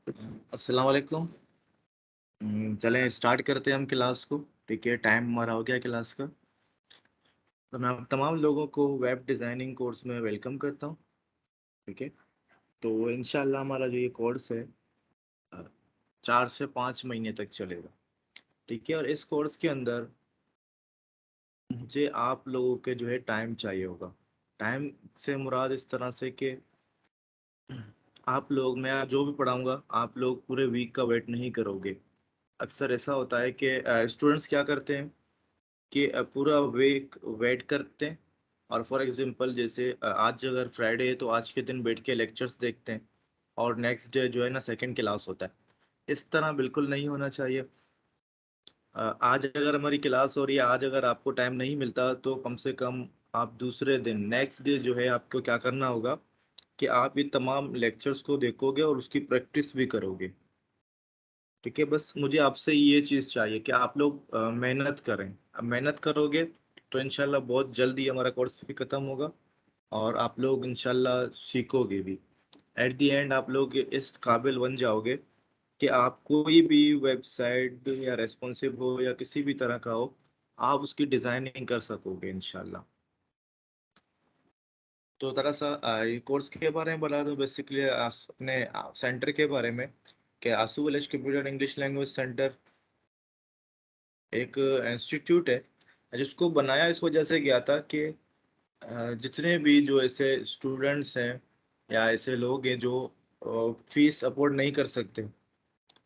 अस्सलाम वालेकुम। चलें स्टार्ट करते हैं हम क्लास को। ठीक है, टाइम हमारा हो गया क्लास का। तो मैं आप तमाम लोगों को वेब डिज़ाइनिंग कोर्स में वेलकम करता हूँ। ठीक है, तो इंशाल्लाह हमारा जो ये कोर्स है अ, 4 से 5 महीने तक चलेगा। ठीक है, और इस कोर्स के अंदर मुझे आप लोगों के जो है टाइम चाहिए होगा। टाइम से मुराद इस तरह से कि आप लोग, मैं जो भी पढ़ाऊंगा आप लोग पूरे वीक का वेट नहीं करोगे। अक्सर ऐसा होता है कि स्टूडेंट्स क्या करते हैं कि पूरा वीक वेट करते हैं। और फॉर एग्जांपल जैसे आज अगर फ्राइडे है तो आज के दिन बैठ के लेक्चर्स देखते हैं और नेक्स्ट डे जो है ना सेकंड क्लास होता है। इस तरह बिल्कुल नहीं होना चाहिए। आज अगर हमारी क्लास हो रही है, आज अगर आपको टाइम नहीं मिलता तो कम से कम आप दूसरे दिन नेक्स्ट डे जो है आपको क्या करना होगा कि आप ये तमाम लेक्चर्स को देखोगे और उसकी प्रैक्टिस भी करोगे। ठीक है, बस मुझे आपसे ये चीज़ चाहिए कि आप लोग मेहनत करें। अब मेहनत करोगे तो इंशाल्लाह बहुत जल्दी हमारा कोर्स भी ख़त्म होगा और आप लोग इंशाल्लाह सीखोगे भी। एट द एंड आप लोग इस काबिल बन जाओगे कि आप कोई भी वेबसाइट या रेस्पॉन्सिव हो या किसी भी तरह का हो, आप उसकी डिज़ाइनिंग कर सकोगे इंशाल्लाह। तो थोड़ा सा ये कोर्स के बारे में बता दो बेसिकली अपने सेंटर के बारे में कि आंसू village computer English language centre एक इंस्टीट्यूट है जिसको बनाया इस वजह से गया था कि जितने भी जो ऐसे स्टूडेंट्स हैं या ऐसे लोग हैं जो फीस अफोर्ड नहीं कर सकते।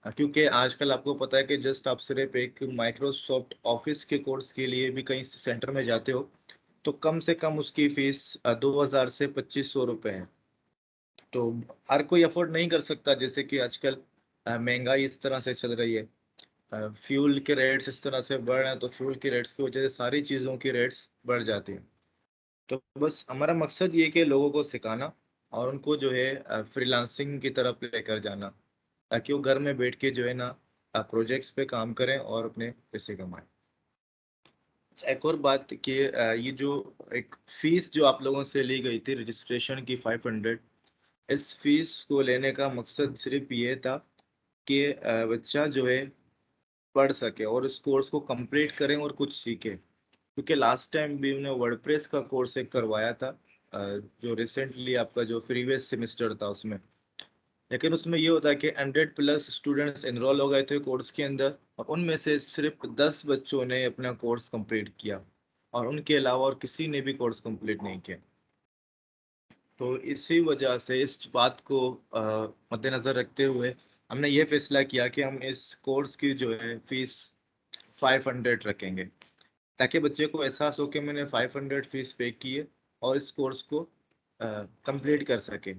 क्योंकि आजकल आपको पता है कि जस्ट आप सिर्फ एक माइक्रोसॉफ्ट ऑफिस के कोर्स के लिए भी कहीं सेंटर में जाते हो तो कम से कम उसकी फीस 2,000 से 2,500 रुपये है। तो हर कोई अफोर्ड नहीं कर सकता, जैसे कि आजकल महंगाई इस तरह से चल रही है। फ्यूल के रेट्स इस तरह से बढ़ रहे हैं तो फ्यूल की रेट्स की वजह से सारी चीज़ों की रेट्स बढ़ जाती हैं। तो बस हमारा मकसद ये कि लोगों को सिखाना और उनको जो है फ्रीलांसिंग की तरफ लेकर जाना, ताकि वो घर में बैठ के जो है ना प्रोजेक्ट्स पे काम करें और अपने पैसे कमाएं। अच्छा, एक और बात कि ये जो एक फीस जो आप लोगों से ली गई थी रजिस्ट्रेशन की 500, इस फीस को लेने का मकसद सिर्फ ये था कि बच्चा जो है पढ़ सके और इस कोर्स को कंप्लीट करें और कुछ सीखे। क्योंकि लास्ट टाइम भी हमने वर्डप्रेस का कोर्स एक करवाया था, जो रिसेंटली आपका जो प्रीवियस सेमेस्टर था उसमें। लेकिन उसमें ये होता है कि 100+ स्टूडेंट्स एनरोल हो गए थे कोर्स के अंदर और उनमें से सिर्फ 10 बच्चों ने अपना कोर्स कंप्लीट किया और उनके अलावा और किसी ने भी कोर्स कंप्लीट नहीं किया। तो इसी वजह से इस बात को मद्देनजर रखते हुए हमने ये फैसला किया कि हम इस कोर्स की जो है फीस 500 रखेंगे, ताकि बच्चे को एहसास हो कि मैंने 500 फीस पे की है और इस कोर्स को कंप्लीट कर सके।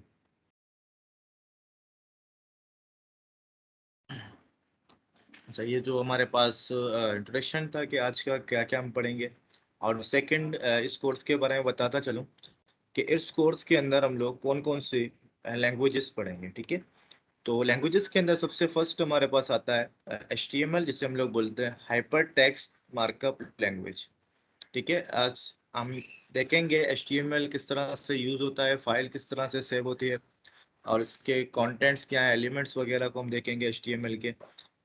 अच्छा, ये जो हमारे पास इंट्रोडक्शन था कि आज का क्या क्या हम पढ़ेंगे। और सेकंड, इस कोर्स के बारे में बताता चलूँ कि इस कोर्स के अंदर हम लोग कौन कौन सी लैंग्वेजेस पढ़ेंगे। ठीक है, तो लैंग्वेजेस के अंदर सबसे फर्स्ट हमारे पास आता है HTML, जिसे हम लोग बोलते हैं हाइपर टेक्स्ट मार्कअप लैंग्वेज। ठीक है, आज हम देखेंगे HTML किस तरह से यूज होता है, फाइल किस तरह से सेव होती है और इसके कंटेंट्स क्या है, एलिमेंट्स वगैरह को हम देखेंगे HTML के।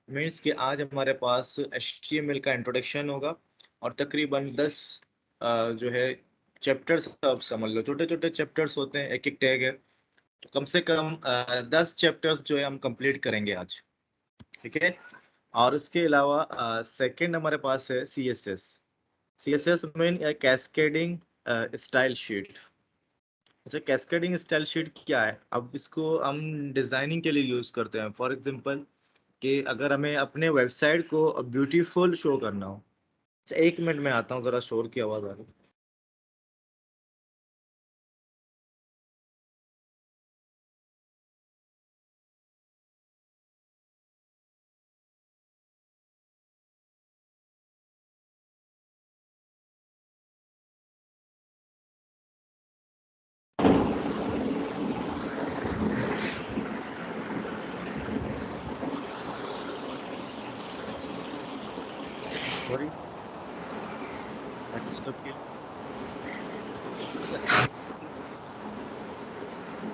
मीन्स कि आज हमारे पास HTML का इंट्रोडक्शन होगा और तकरीबन 10 जो है चैप्टर्स, आप समझ लो छोटे छोटे चैप्टर्स होते हैं, एक एक टैग है। तो कम से कम 10 चैप्टर्स जो है हम कंप्लीट करेंगे आज। ठीक है, और उसके अलावा सेकंड हमारे पास है CSS mean cascading style sheet. अच्छा, कैस्केडिंग स्टाइल शीट क्या है? अब इसको हम डिजाइनिंग के लिए यूज करते हैं। फॉर एग्जांपल कि अगर हमें अपने वेबसाइट को ब्यूटीफुल शो करना हो। अच्छा, 1 मिनट में आता हूँ, जरा शोर की आवाज आ रही है। सॉरी डिस्टर्ब के लिए।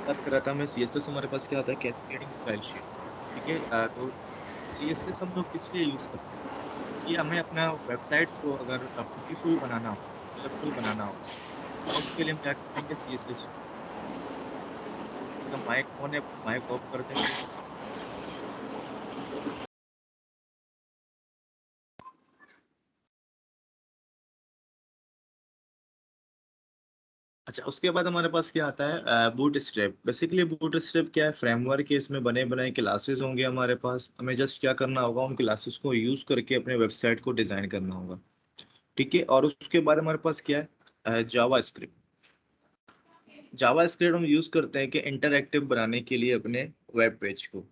बात कर रहा था मैं, CSS हमारे पास क्या होता है, कैस्केडिंग स्टाइल शीट। ठीक है। तो CSS हम लोग किस लिए यूज करते हैं कि हमें अपना वेबसाइट को अगर ब्यूटीफुल बनाना हो, कलरफुल बनाना हो, तो उसके लिए हम क्या करेंगे, CSS। इसका माइक ऑन है, माइक ऑफ कर देंगे। अच्छा, उसके बाद हमारे पास क्या आता है, boot strap. Basically boot strap क्या है, फ्रेमवर्क है, इसमें बने बनाए क्लासेस होंगे हमारे पास। हमें जस्ट क्या करना होगा, उन क्लासेस को यूज करके अपने वेबसाइट को डिजाइन करना होगा। ठीक है। और उसके बाद हमारे पास क्या है, जावा स्क्रिप्ट। जावा स्क्रिप्ट हम यूज करते हैं कि इंटरएक्टिव बनाने के लिए अपने वेब पेज को।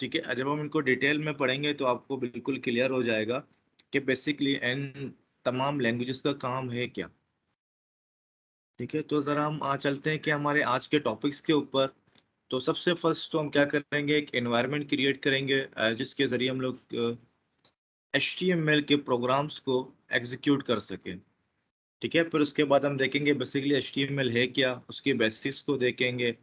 ठीक है। जब हम इनको डिटेल में पढ़ेंगे तो आपको बिल्कुल क्लियर हो जाएगा कि बेसिकली इन तमाम लैंग्वेजेस का काम है क्या। ठीक है। तो जरा हम आ चलते हैं कि हमारे आज के टॉपिक्स के ऊपर। तो सबसे फर्स्ट तो हम क्या करेंगे, एक एनवायरनमेंट क्रिएट करेंगे जिसके जरिए हम लोग HTML के प्रोग्राम्स को एग्जीक्यूट कर सकें। ठीक है। फिर उसके बाद हम देखेंगे बेसिकली HTML है क्या, उसके बेसिक्स को देखेंगे।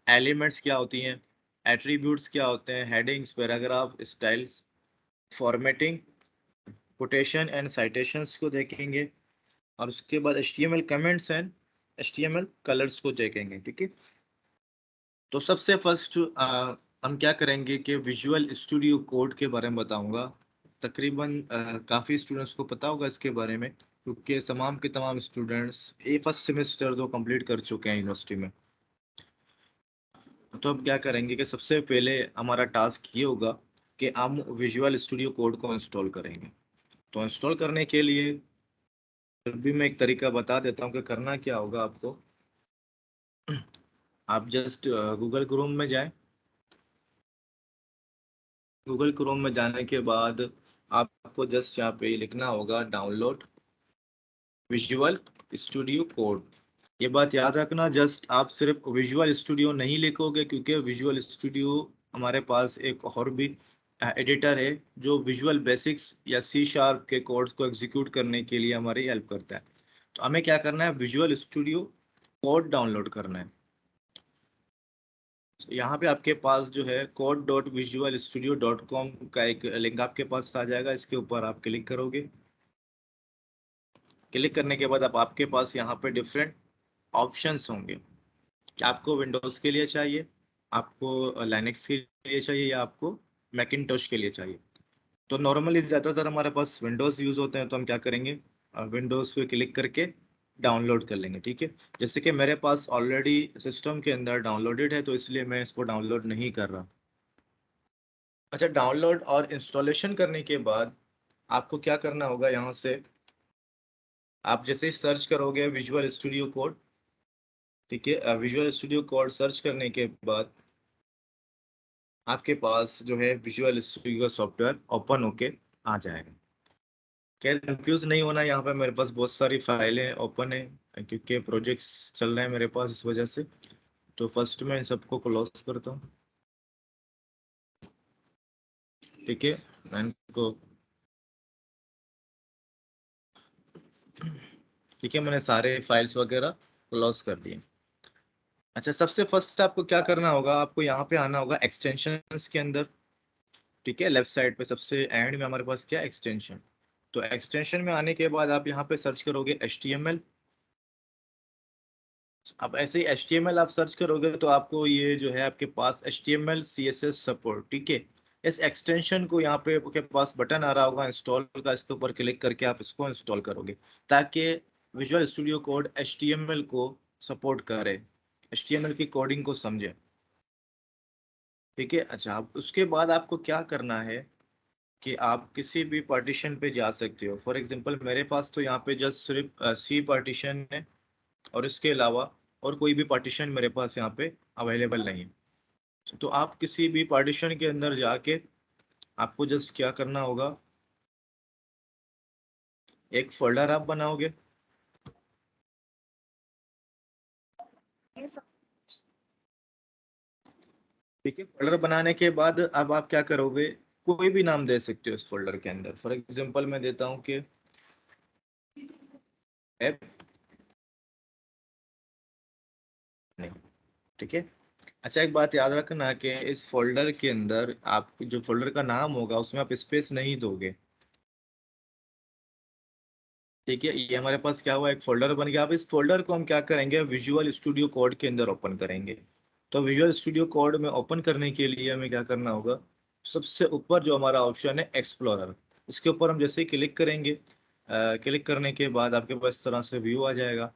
एलिमेंट्स क्या होती हैं, एट्रीब्यूट्स क्या होते हैं, headings, paragraph, styles, formatting, quotation and citations को देखेंगे। और उसके बाद HTML comments and HTML colours को देखेंगे। ठीक है। तो सबसे फर्स्ट हम क्या करेंगे कि विजुअल स्टूडियो कोड के बारे में बताऊंगा। तकरीबन काफ़ी स्टूडेंट्स को पता होगा इसके बारे में, क्योंकि तमाम के तमाम स्टूडेंट्स ये फर्स्ट सेमेस्टर जो कंप्लीट कर चुके हैं यूनिवर्सिटी में। तो अब क्या करेंगे कि सबसे पहले हमारा टास्क ये होगा कि हम विजुअल स्टूडियो कोड को इंस्टॉल करेंगे। तो इंस्टॉल करने के लिए फिर भी मैं एक तरीका बता देता हूँ कि करना क्या होगा आपको। आप जस्ट गूगल क्रोम में जाएं। गूगल क्रोम में जाने के बाद आपको जस्ट यहाँ पे लिखना होगा डाउनलोड विजुअल स्टूडियो कोड। ये बात याद रखना, जस्ट आप सिर्फ विजुअल स्टूडियो नहीं लिखोगे, क्योंकि विजुअल स्टूडियो हमारे पास एक और भी एडिटर है जो विजुअल बेसिक्स या C# के कोड्स को एग्जीक्यूट करने के लिए हमारी हेल्प करता है। तो हमें क्या करना है, विजुअल स्टूडियो कोड डाउनलोड करना है। यहाँ पे आपके पास जो है code.visualstudio.com का एक लिंक आपके पास आ जाएगा। इसके ऊपर आप क्लिक करोगे। क्लिक करने के बाद अब आपके पास यहाँ पे डिफरेंट ऑप्शंस होंगे कि आपको विंडोज के लिए चाहिए, आपको लाइनक्स के लिए चाहिए, या आपको मैकिन्टोश के लिए चाहिए। तो नॉर्मली ज़्यादातर हमारे पास विंडोज यूज़ होते हैं, तो हम क्या करेंगे, विंडोज पे क्लिक करके डाउनलोड कर लेंगे। ठीक है। जैसे कि मेरे पास ऑलरेडी सिस्टम के अंदर डाउनलोडेड है, तो इसलिए मैं इसको डाउनलोड नहीं कर रहा। अच्छा, डाउनलोड और इंस्टॉलेशन करने के बाद आपको क्या करना होगा, यहाँ से आप जैसे ही सर्च करोगे विजुअल स्टूडियो कोड। ठीक है। विजुअल स्टूडियो कोड सर्च करने के बाद आपके पास जो है विजुअल स्टूडियो सॉफ्टवेयर ओपन होके आ जाएगा। खैर कंफ्यूज नहीं होना, यहाँ पे मेरे पास बहुत सारी फाइलें ओपन है क्योंकि प्रोजेक्ट्स चल रहे हैं मेरे पास, इस वजह से। तो फर्स्ट मैं इन सबको क्लोज करता हूँ। ठीक है। मैं इनको, ठीक है, मैंने सारे फाइल्स वगैरह क्लोज कर दिए। अच्छा, सबसे फर्स्ट आपको क्या करना होगा, आपको यहाँ पे आना होगा एक्सटेंशंस के अंदर। ठीक है। लेफ्ट साइड पे सबसे एंड में हमारे पास क्या, एक्सटेंशन। तो एक्सटेंशन में आने के बाद आप यहाँ पे सर्च करोगे HTML। अब ऐसे ही HTML आप सर्च करोगे तो आपको ये जो है आपके पास HTML CSS सपोर्ट। ठीक है। इस एक्सटेंशन को यहाँ पे आपके पास बटन आ रहा होगा इंस्टॉल का, इसके ऊपर क्लिक करके आप इसको इंस्टॉल करोगे ताकि विजुअल स्टूडियो कोड HTML को सपोर्ट करे, HTML की कोडिंग को समझे। ठीक है। अच्छा, अब उसके बाद आपको क्या करना है कि आप किसी भी पार्टीशन पे जा सकते हो। फॉर एग्जांपल मेरे पास तो यहाँ पे जस्ट सिर्फ C पार्टीशन है, और इसके अलावा और कोई भी पार्टीशन मेरे पास यहाँ पे अवेलेबल नहीं है। तो आप किसी भी पार्टीशन के अंदर जाके आपको जस्ट क्या करना होगा, एक फोल्डर आप बनाओगे। ठीक है। फोल्डर बनाने के बाद अब आप क्या करोगे, कोई भी नाम दे सकते हो इस फोल्डर के अंदर। फॉर एग्जांपल मैं देता हूँ कि ऐप नहीं। ठीक है। अच्छा, एक बात याद रखना कि इस फोल्डर के अंदर आप जो फोल्डर का नाम होगा उसमें आप स्पेस नहीं दोगे। ठीक है, ये हमारे पास क्या हुआ, एक फोल्डर बन गया। अब इस फोल्डर को हम क्या करेंगे, विजुअल स्टूडियो कोड के अंदर ओपन करेंगे। तो विजुअल स्टूडियो कोड में ओपन करने के लिए हमें क्या करना होगा, सबसे ऊपर जो हमारा ऑप्शन है एक्सप्लोरर, इसके ऊपर हम जैसे ही क्लिक करेंगे, क्लिक करने के बाद आपके पास इस तरह से व्यू आ जाएगा।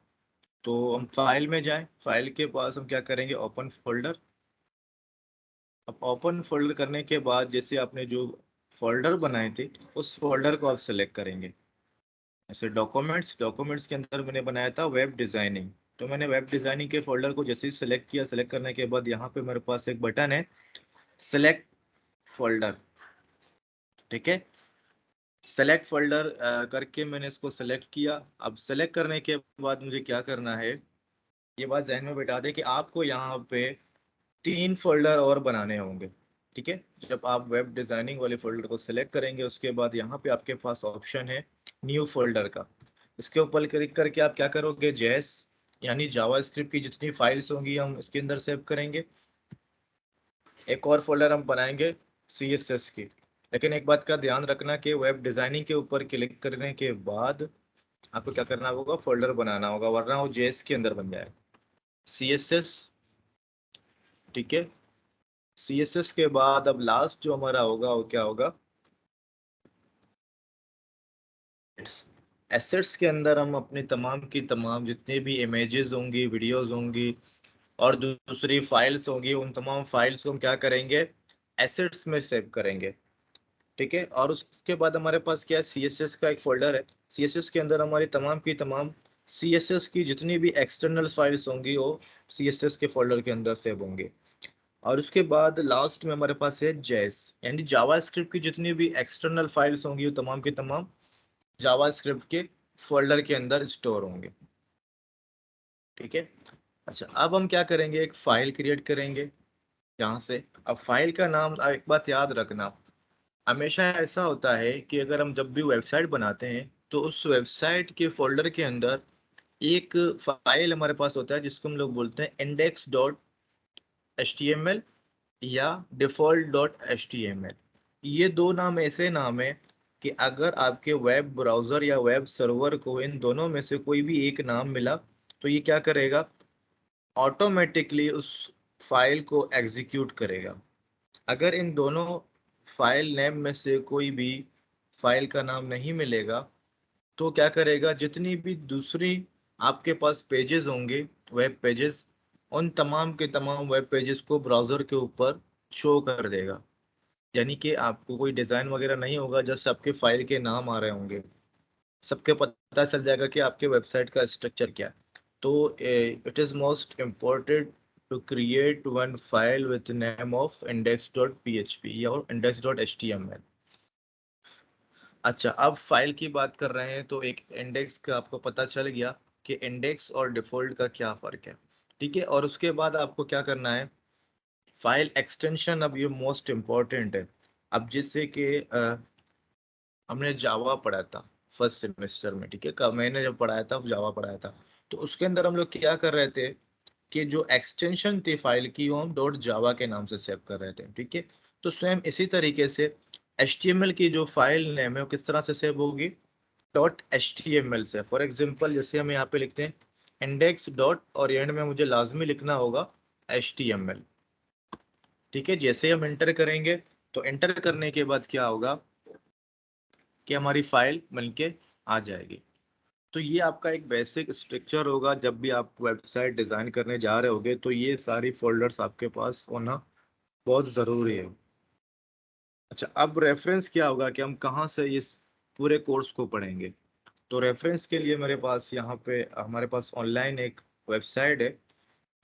तो हम फाइल में जाएं, फाइल के पास हम क्या करेंगे, ओपन फोल्डर। अब ओपन फोल्डर करने के बाद जैसे आपने जो फोल्डर बनाए थे उस फोल्डर को आप सेलेक्ट करेंगे। ऐसे डॉक्यूमेंट्स, डॉक्यूमेंट्स के अंदर मैंने बनाया था वेब डिजाइनिंग। तो मैंने वेब डिजाइनिंग के फोल्डर को जैसे ही सेलेक्ट किया, सेलेक्ट करने के बाद यहाँ पे मेरे पास एक बटन है सेलेक्ट फोल्डर। ठीक है, सेलेक्ट फोल्डर करके मैंने इसको सेलेक्ट किया। अब सेलेक्ट करने के बाद मुझे क्या करना है, ये बात ध्यान में बैठा दे कि आपको यहाँ पे 3 फोल्डर और बनाने होंगे। ठीक है, जब आप वेब डिजाइनिंग वाले फोल्डर को सिलेक्ट करेंगे उसके बाद यहाँ पे आपके पास ऑप्शन है न्यू फोल्डर का। इसके ऊपर क्लिक करके आप क्या करोगे, जेएस यानी जावा स्क्रिप्ट की जितनी फाइल्स होंगी हम इसके अंदर सेव करेंगे। एक और फोल्डर हम बनाएंगे सीएसएस की। लेकिन एक बात का ध्यान रखना कि वेब डिजाइनिंग के ऊपर क्लिक करने के बाद आपको क्या करना होगा, फोल्डर बनाना होगा, वरना वो जेएस के अंदर बन जाएगा। सीएसएस, ठीक है। सीएसएस के बाद अब लास्ट जो हमारा होगा वो क्या होगा, एसेट्स के अंदर हम अपनी तमाम की तमाम जितनी भी इमेजेस होंगी, वीडियोस होंगी और दूसरी फाइल्स होंगी, उन तमाम फाइल्स को हम क्या करेंगे, एसेट्स में सेव करेंगे। ठीक है, और उसके बाद हमारे पास क्या है, सीएसएस का एक फोल्डर है। सीएसएस के अंदर हमारी तमाम की तमाम सीएसएस की जितनी भी एक्सटर्नल फाइल्स होंगी वो सीएसएस के फोल्डर के अंदर सेव होंगे। और उसके बाद लास्ट में हमारे पास है जेएस यानी जावा स्क्रिप्ट की जितनी भी एक्सटर्नल फाइल्स होंगी वो तमाम की तमाम जावा स्क्रिप्ट के फोल्डर के अंदर स्टोर होंगे। ठीक है, अच्छा अब हम क्या करेंगे, एक फाइल क्रिएट करेंगे यहाँ से। अब फाइल का नाम, अब एक बात याद रखना, हमेशा ऐसा होता है कि अगर हम जब भी वेबसाइट बनाते हैं तो उस वेबसाइट के फोल्डर के अंदर एक फाइल हमारे पास होता है जिसको हम लोग बोलते हैं index.html या default.html। ये दो नाम ऐसे नाम है कि अगर आपके वेब ब्राउजर या वेब सर्वर को इन दोनों में से कोई भी एक नाम मिला तो ये क्या करेगा, ऑटोमेटिकली उस फाइल को एग्जीक्यूट करेगा। अगर इन दोनों फाइल नेम में से कोई भी फाइल का नाम नहीं मिलेगा तो क्या करेगा, जितनी भी दूसरी आपके पास पेजेस होंगे, वेब पेजेस, उन तमाम के तमाम वेब पेजेस को ब्राउजर के ऊपर शो कर देगा। यानी कि आपको कोई डिजाइन वगैरह नहीं होगा, जस्ट आपके फाइल के नाम आ रहे होंगे, सबके पता चल जाएगा कि आपके वेबसाइट का स्ट्रक्चर क्या है। तो it is most important to create one file with name of index.php या index.html। अच्छा, अब फाइल की बात कर रहे हैं तो एक इंडेक्स का आपको पता चल गया कि इंडेक्स और डिफॉल्ट का क्या फर्क है। ठीक है, और उसके बाद आपको क्या करना है, फाइल एक्सटेंशन, अब ये मोस्ट इम्पोर्टेंट है। अब जिससे कि हमने जावा पढ़ा था फर्स्ट सेमेस्टर में, ठीक है, मैंने जब पढ़ाया था जावा पढ़ाया था, तो उसके अंदर हम लोग क्या कर रहे थे कि जो एक्सटेंशन थी फाइल की वो हम डॉट जावा के नाम से सेव कर रहे थे। ठीक है, तो सेम इसी तरीके से HTML की जो फाइल नेम है वो किस तरह से सेव होगी, डॉट HTML से। फॉर एग्जांपल जैसे हम यहाँ पे लिखते हैं इंडेक्स डॉट और एंड में मुझे लाजमी लिखना होगा HTML। ठीक है, जैसे हम एंटर करेंगे तो एंटर करने के बाद क्या होगा कि हमारी फाइल बनके आ जाएगी। तो ये आपका एक बेसिक स्ट्रक्चर होगा, जब भी आप वेबसाइट डिजाइन करने जा रहे होगे तो ये सारी फोल्डर्स आपके पास होना बहुत जरूरी है। अच्छा, अब रेफरेंस क्या होगा कि हम कहाँ से इस पूरे कोर्स को पढ़ेंगे। तो रेफरेंस के लिए मेरे पास यहाँ पे हमारे पास ऑनलाइन एक वेबसाइट है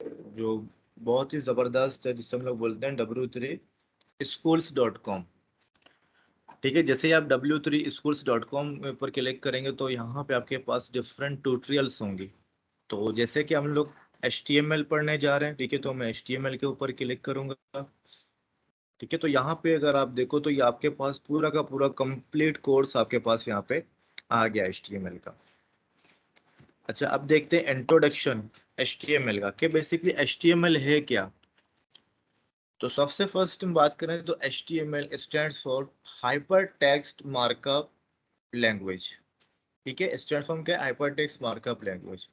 जो बहुत ही ज़बरदस्त है, जिसे हम लोग बोलते हैं w3schools.com। ठीक है, जैसे ही आप w3schools.com पर क्लिक करेंगे तो यहाँ पे आपके पास डिफरेंट ट्यूटोरियल्स होंगे। तो जैसे कि हम लोग HTML पढ़ने जा रहे हैं, ठीक है, तो मैं HTML के ऊपर क्लिक करूंगा। ठीक है, तो यहाँ पे अगर आप देखो तो ये आपके पास पूरा का पूरा कंप्लीट कोर्स आपके पास यहाँ पे आ गया HTML का। अच्छा, अब देखते हैं इंट्रोडक्शन HTML का कि बेसिकली HTML है क्या। तो सबसे फर्स्ट हम बात करें तो HTML stands for hyper text markup language. ठीक है, स्टैंड फॉर क्या है? Hyper text markup language.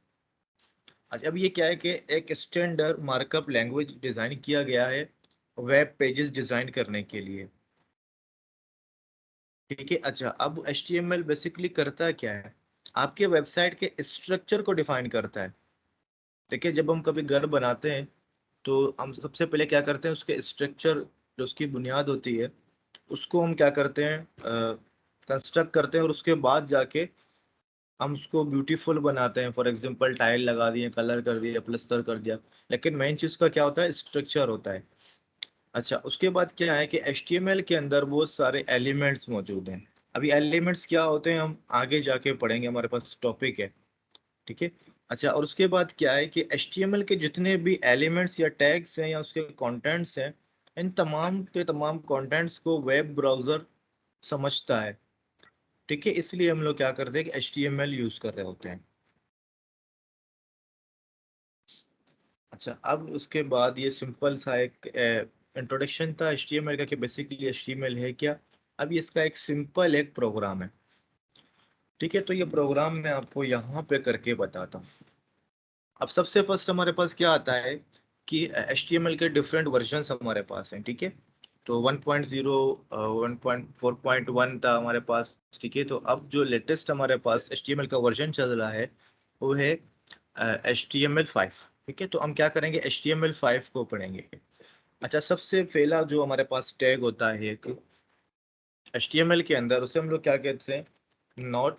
अच्छा, अब ये क्या है कि एक स्टैंडर्ड मार्कअप लैंग्वेज डिजाइन किया गया है वेब पेजेस डिजाइन करने के लिए। ठीक है, अच्छा अब HTML बेसिकली करता क्या है? आपके वेबसाइट के स्ट्रक्चर को डिफाइन करता है। देखिए, जब हम कभी घर बनाते हैं तो हम सबसे पहले क्या करते हैं, उसके स्ट्रक्चर जो उसकी बुनियाद होती है उसको हम क्या करते हैं, कंस्ट्रक्ट करते हैं, और उसके बाद जाके हम उसको ब्यूटीफुल बनाते हैं। फॉर एग्जांपल टाइल लगा दिए, कलर कर दिया, प्लस्तर कर दिया। लेकिन मेन चीज का क्या होता है? स्ट्रक्चर होता है। अच्छा, उसके बाद क्या है कि HTML के अंदर बहुत सारे एलिमेंट्स मौजूद हैं। अभी एलिमेंट्स क्या होते हैं हम आगे जाके पढ़ेंगे, हमारे पास टॉपिक है। ठीक है, अच्छा और उसके बाद क्या है कि HTML के जितने भी एलिमेंट्स या टैग्स हैं या उसके कंटेंट्स हैं, इन तमाम के तमाम कंटेंट्स को वेब ब्राउजर समझता है। ठीक है, इसलिए हम लोग क्या करते हैं कि HTML यूज कर रहे होते हैं। अच्छा, अब उसके बाद ये सिंपल सा एक इंट्रोडक्शन था HTML का कि बेसिकली HTML है क्या। अब इसका एक सिंपल एक प्रोग्राम है। ठीक है, तो ये प्रोग्राम मैं आपको यहाँ पे करके बताता हूँ। अब सबसे फर्स्ट हमारे पास क्या आता है कि HTML के डिफरेंट वर्जन्स हमारे पास हैं। ठीक है, तो 1.0, 1.4.1 था हमारे पास। ठीक है, तो अब जो लेटेस्ट हमारे पास HTML का वर्जन चल रहा है वो है HTML5। ठीक है, तो हम क्या करेंगे, HTML5 को पढ़ेंगे। अच्छा, सबसे पहला जो हमारे पास टैग होता है एक HTML के अंदर, उसे हम लोग क्या कहते हैं? Not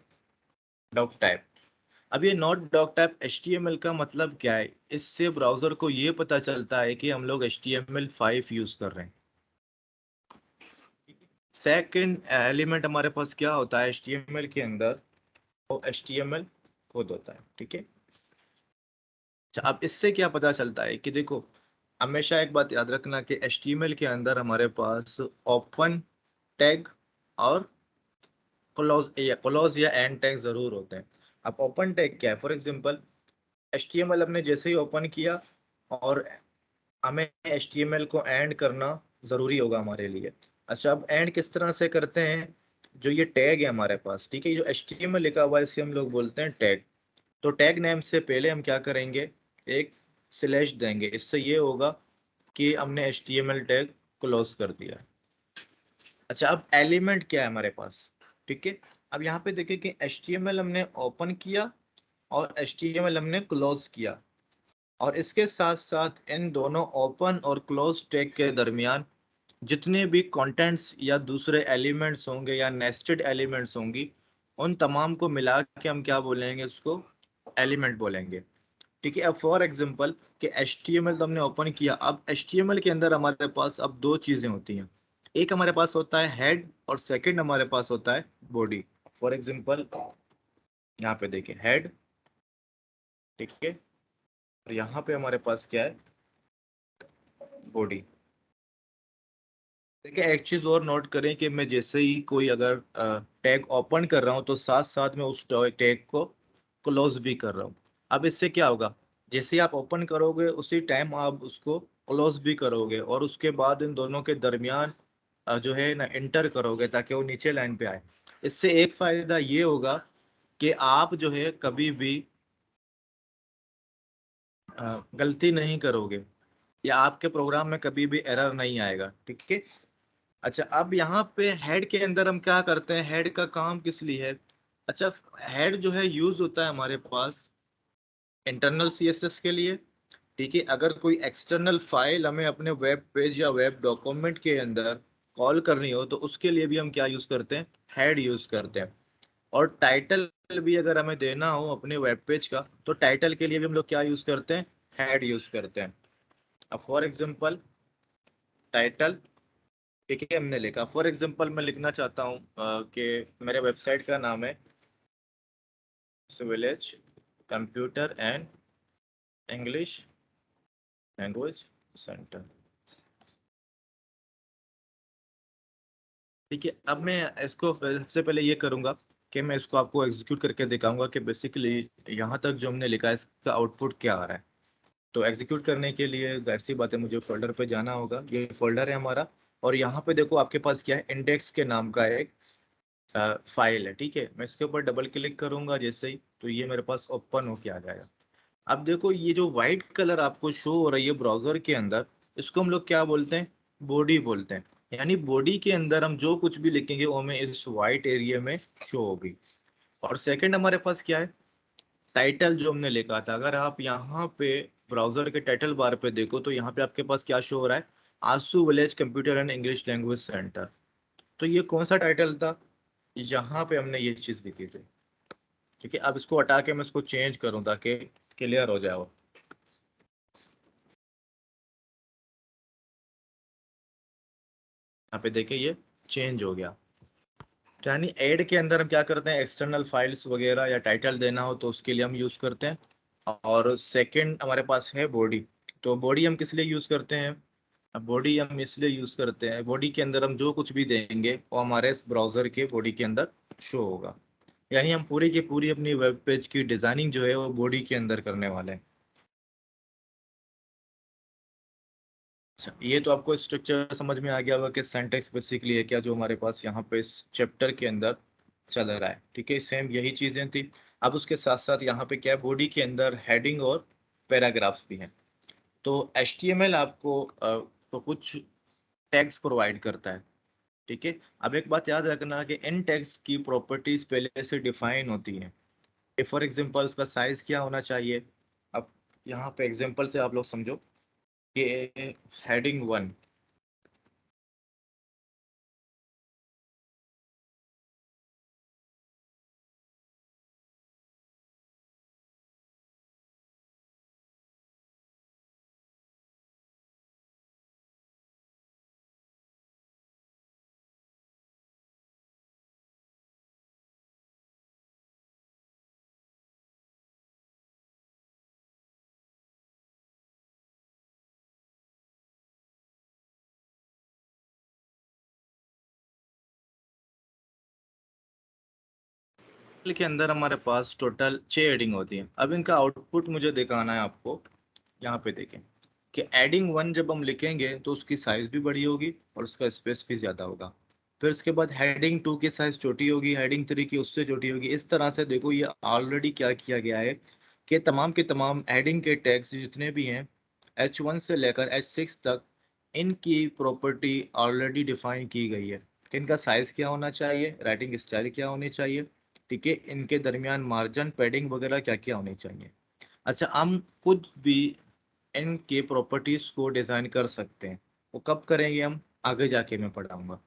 doctype. अब ये नॉट डॉक टाइप HTML का मतलब क्या है? इससे ब्राउजर को ये पता चलता है कि हम लोग HTML5 यूज कर रहे हैं। सेकंड एलिमेंट हमारे पास क्या होता है HTML के अंदर? वो HTML कोड होता है। ठीक है, अच्छा अब इससे क्या पता चलता है कि देखो, हमेशा एक बात याद रखना कि HTML के अंदर हमारे पास ओपन टैग और क्लोज या एंड टैग जरूर होते हैं। अब ओपन टैग क्या है? फॉर एग्जांपल HTML हमने जैसे ही ओपन किया और हमें HTML को एंड करना जरूरी होगा हमारे लिए। अच्छा, अब एंड किस तरह से करते हैं? जो ये टैग है हमारे पास, ठीक है, जो HTML लिखा हुआ है इसे हम लोग बोलते हैं टैग। तो टैग नेम से पहले हम क्या करेंगे, एक स्लैश देंगे। इससे ये होगा कि हमने HTML टैग क्लोज कर दिया। अच्छा, अब एलिमेंट क्या है हमारे पास? ठीक है, अब यहाँ पे देखिए कि HTML हमने ओपन किया और HTML हमने क्लोज किया, और इसके साथ साथ इन दोनों ओपन और क्लोज टैग के दरमियान जितने भी कंटेंट्स या दूसरे एलिमेंट्स होंगे या नेस्टेड एलिमेंट्स होंगी, उन तमाम को मिला के हम क्या बोलेंगे? उसको एलिमेंट बोलेंगे। ठीक है, अब फॉर एग्जांपल कि HTML तो हमने ओपन किया। अब HTML के अंदर हमारे पास अब दो चीजें होती हैं। एक हमारे पास होता है हेड और सेकंड हमारे पास होता है बॉडी। फॉर एग्जांपल यहाँ पे देखिए हेड। ठीक है, और यहाँ पे हमारे पास क्या है? बॉडी। देखिए, एक चीज और नोट करें कि मैं जैसे ही कोई अगर टैग ओपन कर रहा हूँ तो साथ साथ में उस टैग को क्लोज भी कर रहा हूँ। अब इससे क्या होगा? जैसे ही आप ओपन करोगे उसी टाइम आप उसको क्लोज भी करोगे, और उसके बाद इन दोनों के दरमियान जो है ना इंटर करोगे ताकि वो नीचे लाइन पे आए। इससे एक फायदा ये होगा कि आप जो है कभी भी गलती नहीं करोगे, या आपके प्रोग्राम में कभी भी एरर नहीं आएगा। ठीक है, अच्छा अब यहाँ पे हेड के अंदर हम क्या करते हैं? हेड का काम किस लिए है? अच्छा, हेड जो है यूज होता है हमारे पास इंटरनल CSS के लिए। ठीक है, अगर कोई एक्सटर्नल फाइल हमें अपने वेब पेज या वेब डॉक्यूमेंट के अंदर कॉल करनी हो तो उसके लिए भी हम क्या यूज करते हैं? हेड यूज करते हैं। और टाइटल भी अगर हमें देना हो अपने वेब पेज का तो टाइटल के लिए भी हम लोग क्या यूज करते हैं? हेड यूज करते हैं। अब फॉर एग्जांपल टाइटल, ठीक है, हमने लिखा। फॉर एग्जांपल मैं लिखना चाहता हूँ कि मेरे वेबसाइट का नाम है village computer and English language centre. ठीक है, अब मैं इसको सबसे पहले ये करूंगा कि मैं इसको आपको एग्जीक्यूट करके दिखाऊंगा कि बेसिकली यहाँ तक जो हमने लिखा है इसका आउटपुट क्या आ रहा है। तो एग्जीक्यूट करने के लिए जाहिर सी बात है मुझे फोल्डर पे जाना होगा। ये फोल्डर है हमारा, और यहाँ पे देखो आपके पास क्या है, इंडेक्स के नाम का एक फाइल है। ठीक है, मैं इसके ऊपर डबल क्लिक करूंगा जैसे ही, तो ये मेरे पास ओपन होके आ जाएगा। अब देखो ये जो व्हाइट कलर आपको शो हो रही है ब्राउजर के अंदर, इसको हम लोग क्या बोलते हैं, बॉडी बोलते हैं। यानी बॉडी के अंदर हम जो कुछ भी लिखेंगे वो हमें इस व्हाइट एरिया में शो होगी। और सेकंड हमारे पास क्या है, टाइटल जो हमने लिखा था। अगर आप यहाँ पे ब्राउजर के टाइटल बार पे देखो तो यहाँ पे आपके पास क्या शो हो रहा है, Aasu village computer and English language centre. तो ये कौन सा टाइटल था, यहाँ पे हमने ये चीज लिखी थी। ठीक है, अब इसको हटा के मैं इसको चेंज करूँ ताकि क्लियर हो जाए। यहाँ पे देखिए ये चेंज हो गया। तो यानी ऐड के अंदर हम क्या करते हैं, एक्सटर्नल फाइल्स वगैरह या टाइटल देना हो तो उसके लिए हम यूज करते हैं। और सेकंड हमारे पास है बॉडी। तो बॉडी हम किस लिए यूज करते हैं, अब बॉडी हम इसलिए यूज करते हैं, बॉडी के अंदर हम जो कुछ भी देंगे वो हमारे इस ब्राउजर के बॉडी के अंदर शो होगा। यानी हम पूरी की पूरी अपनी वेब पेज की डिजाइनिंग जो है वो बॉडी के अंदर करने वाले हैं। अच्छा, ये तो आपको स्ट्रक्चर समझ में आ गया होगा कि सिंटैक्स बेसिकली है क्या, जो हमारे पास यहाँ पे इस चैप्टर के अंदर चल रहा है। ठीक है, सेम यही चीजें थी। अब उसके साथ साथ यहाँ पे क्या है, बॉडी के अंदर हेडिंग और पैराग्राफ्स भी हैं। तो HTML आपको तो कुछ टैग्स प्रोवाइड करता है। ठीक है, अब एक बात याद रखना कि इन टैग्स की प्रॉपर्टीज पहले से डिफाइन होती हैं। फॉर एग्जांपल उसका साइज क्या होना चाहिए। अब यहाँ पे एग्जांपल से आप लोग समझो कि हेडिंग 1, के अंदर हमारे पास टोटल 6 हेडिंग होती हैं। अब इनका आउटपुट मुझे दिखाना है आपको। यहाँ पे देखें कि एडिंग 1 जब हम लिखेंगे तो उसकी साइज भी बड़ी होगी और उसका स्पेस भी ज्यादा होगा। फिर उसके बाद हेडिंग 2 की साइज छोटी होगी, हेडिंग 3 की उससे छोटी होगी। इस तरह से देखो ये ऑलरेडी क्या किया गया है कि तमाम के तमाम हेडिंग के टैग्स जितने भी हैं H1 से लेकर H6 तक, इनकी प्रॉपर्टी ऑलरेडी डिफाइन की गई है कि इनका साइज क्या होना चाहिए, राइटिंग स्टाइल क्या होनी चाहिए। ठीक है, इनके दरमियान मार्जिन पैडिंग वगैरह क्या क्या होनी चाहिए। अच्छा, हम खुद भी इनके प्रॉपर्टीज को डिजाइन कर सकते हैं। वो कब करेंगे, हम आगे जाके मैं पढ़ाऊंगा।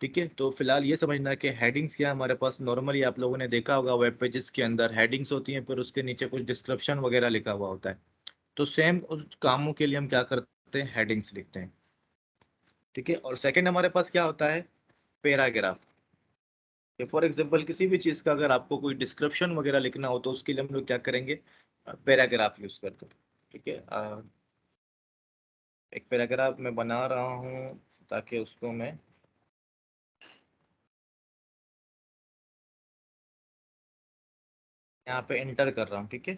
ठीक है, तो फिलहाल ये समझना कि हेडिंग्स क्या, हमारे पास नॉर्मली आप लोगों ने देखा होगा वेब पेजेस के अंदर हेडिंग्स होती हैं, फिर उसके नीचे कुछ डिस्क्रिप्शन वगैरह लिखा हुआ होता है। तो सेम उस कामों के लिए हम क्या करते हैं, हेडिंग्स लिखते हैं। ठीक है, और सेकंड हमारे पास क्या होता है, पैराग्राफ। फॉर एग्जांपल किसी भी चीज का अगर आपको कोई डिस्क्रिप्शन वगैरह लिखना हो तो उसके लिए हम लोग क्या करेंगे, पैराग्राफ यूज करते हैं। ठीक है, एक पैराग्राफ मैं बना रहा हूँ ताकि उसको मैं यहाँ पे एंटर कर रहा हूँ। ठीक है,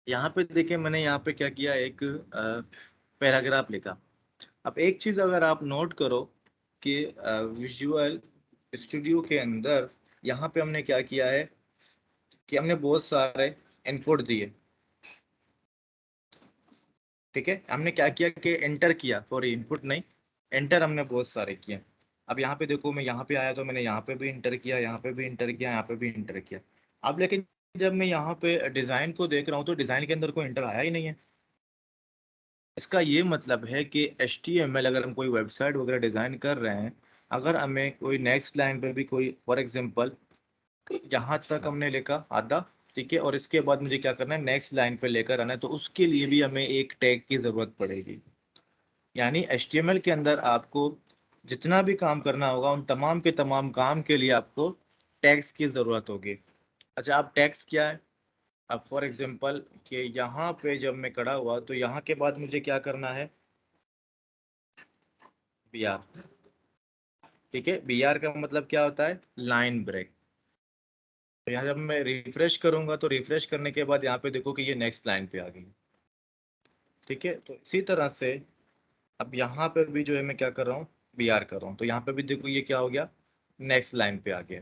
यहाँ पे देखिए मैंने यहाँ पे क्या किया, एक पैराग्राफ लिखा। अब एक चीज अगर आप नोट करो कि विजुअल स्टूडियो के अंदर यहाँ पे हमने क्या किया है कि हमने बहुत सारे इनपुट दिए। ठीक है, हमने क्या किया कि एंटर किया, सॉरी इनपुट नहीं, एंटर हमने बहुत सारे किए। अब यहाँ पे देखो मैं यहाँ पे आया तो मैंने यहाँ पे भी इंटर किया, यहाँ पे भी इंटर किया, यहाँ पे भी इंटर किया। अब लेकिन जब मैं यहाँ पे डिजाइन को देख रहा हूँ तो डिजाइन के अंदर कोई इंटर आया ही नहीं है। इसका ये मतलब है कि HTML अगर हम कोई वेबसाइट वगैरह डिजाइन कर रहे हैं, अगर हमें कोई नेक्स्ट लाइन पे भी कोई फॉर एग्जांपल यहाँ तक हमने लिखा आधा, ठीक है, और इसके बाद मुझे क्या करना है, नेक्स्ट लाइन पे लेकर आना है, तो उसके लिए भी हमें एक टैग की जरूरत पड़ेगी। यानी HTML के अंदर आपको जितना भी काम करना होगा उन तमाम के तमाम काम के लिए आपको टैग्स की जरूरत होगी। अच्छा, अब टैग्स क्या है? अब फॉर एग्जांपल कि यहाँ पे जब मैं खड़ा हुआ तो यहाँ के बाद मुझे क्या करना है? B R. ठीक है, बी आर का मतलब क्या होता है? Line break. तो यहाँ जब मैं रिफ्रेश करूंगा तो रिफ्रेश करने के बाद यहाँ पे देखो कि ये नेक्स्ट लाइन पे आ गई। ठीक है, तो इसी तरह से अब यहाँ पे भी जो है मैं क्या कर रहा हूँ? बी आर कर रहा हूँ, तो यहाँ पे भी देखो ये क्या हो गया? नेक्स्ट लाइन पे आ गया।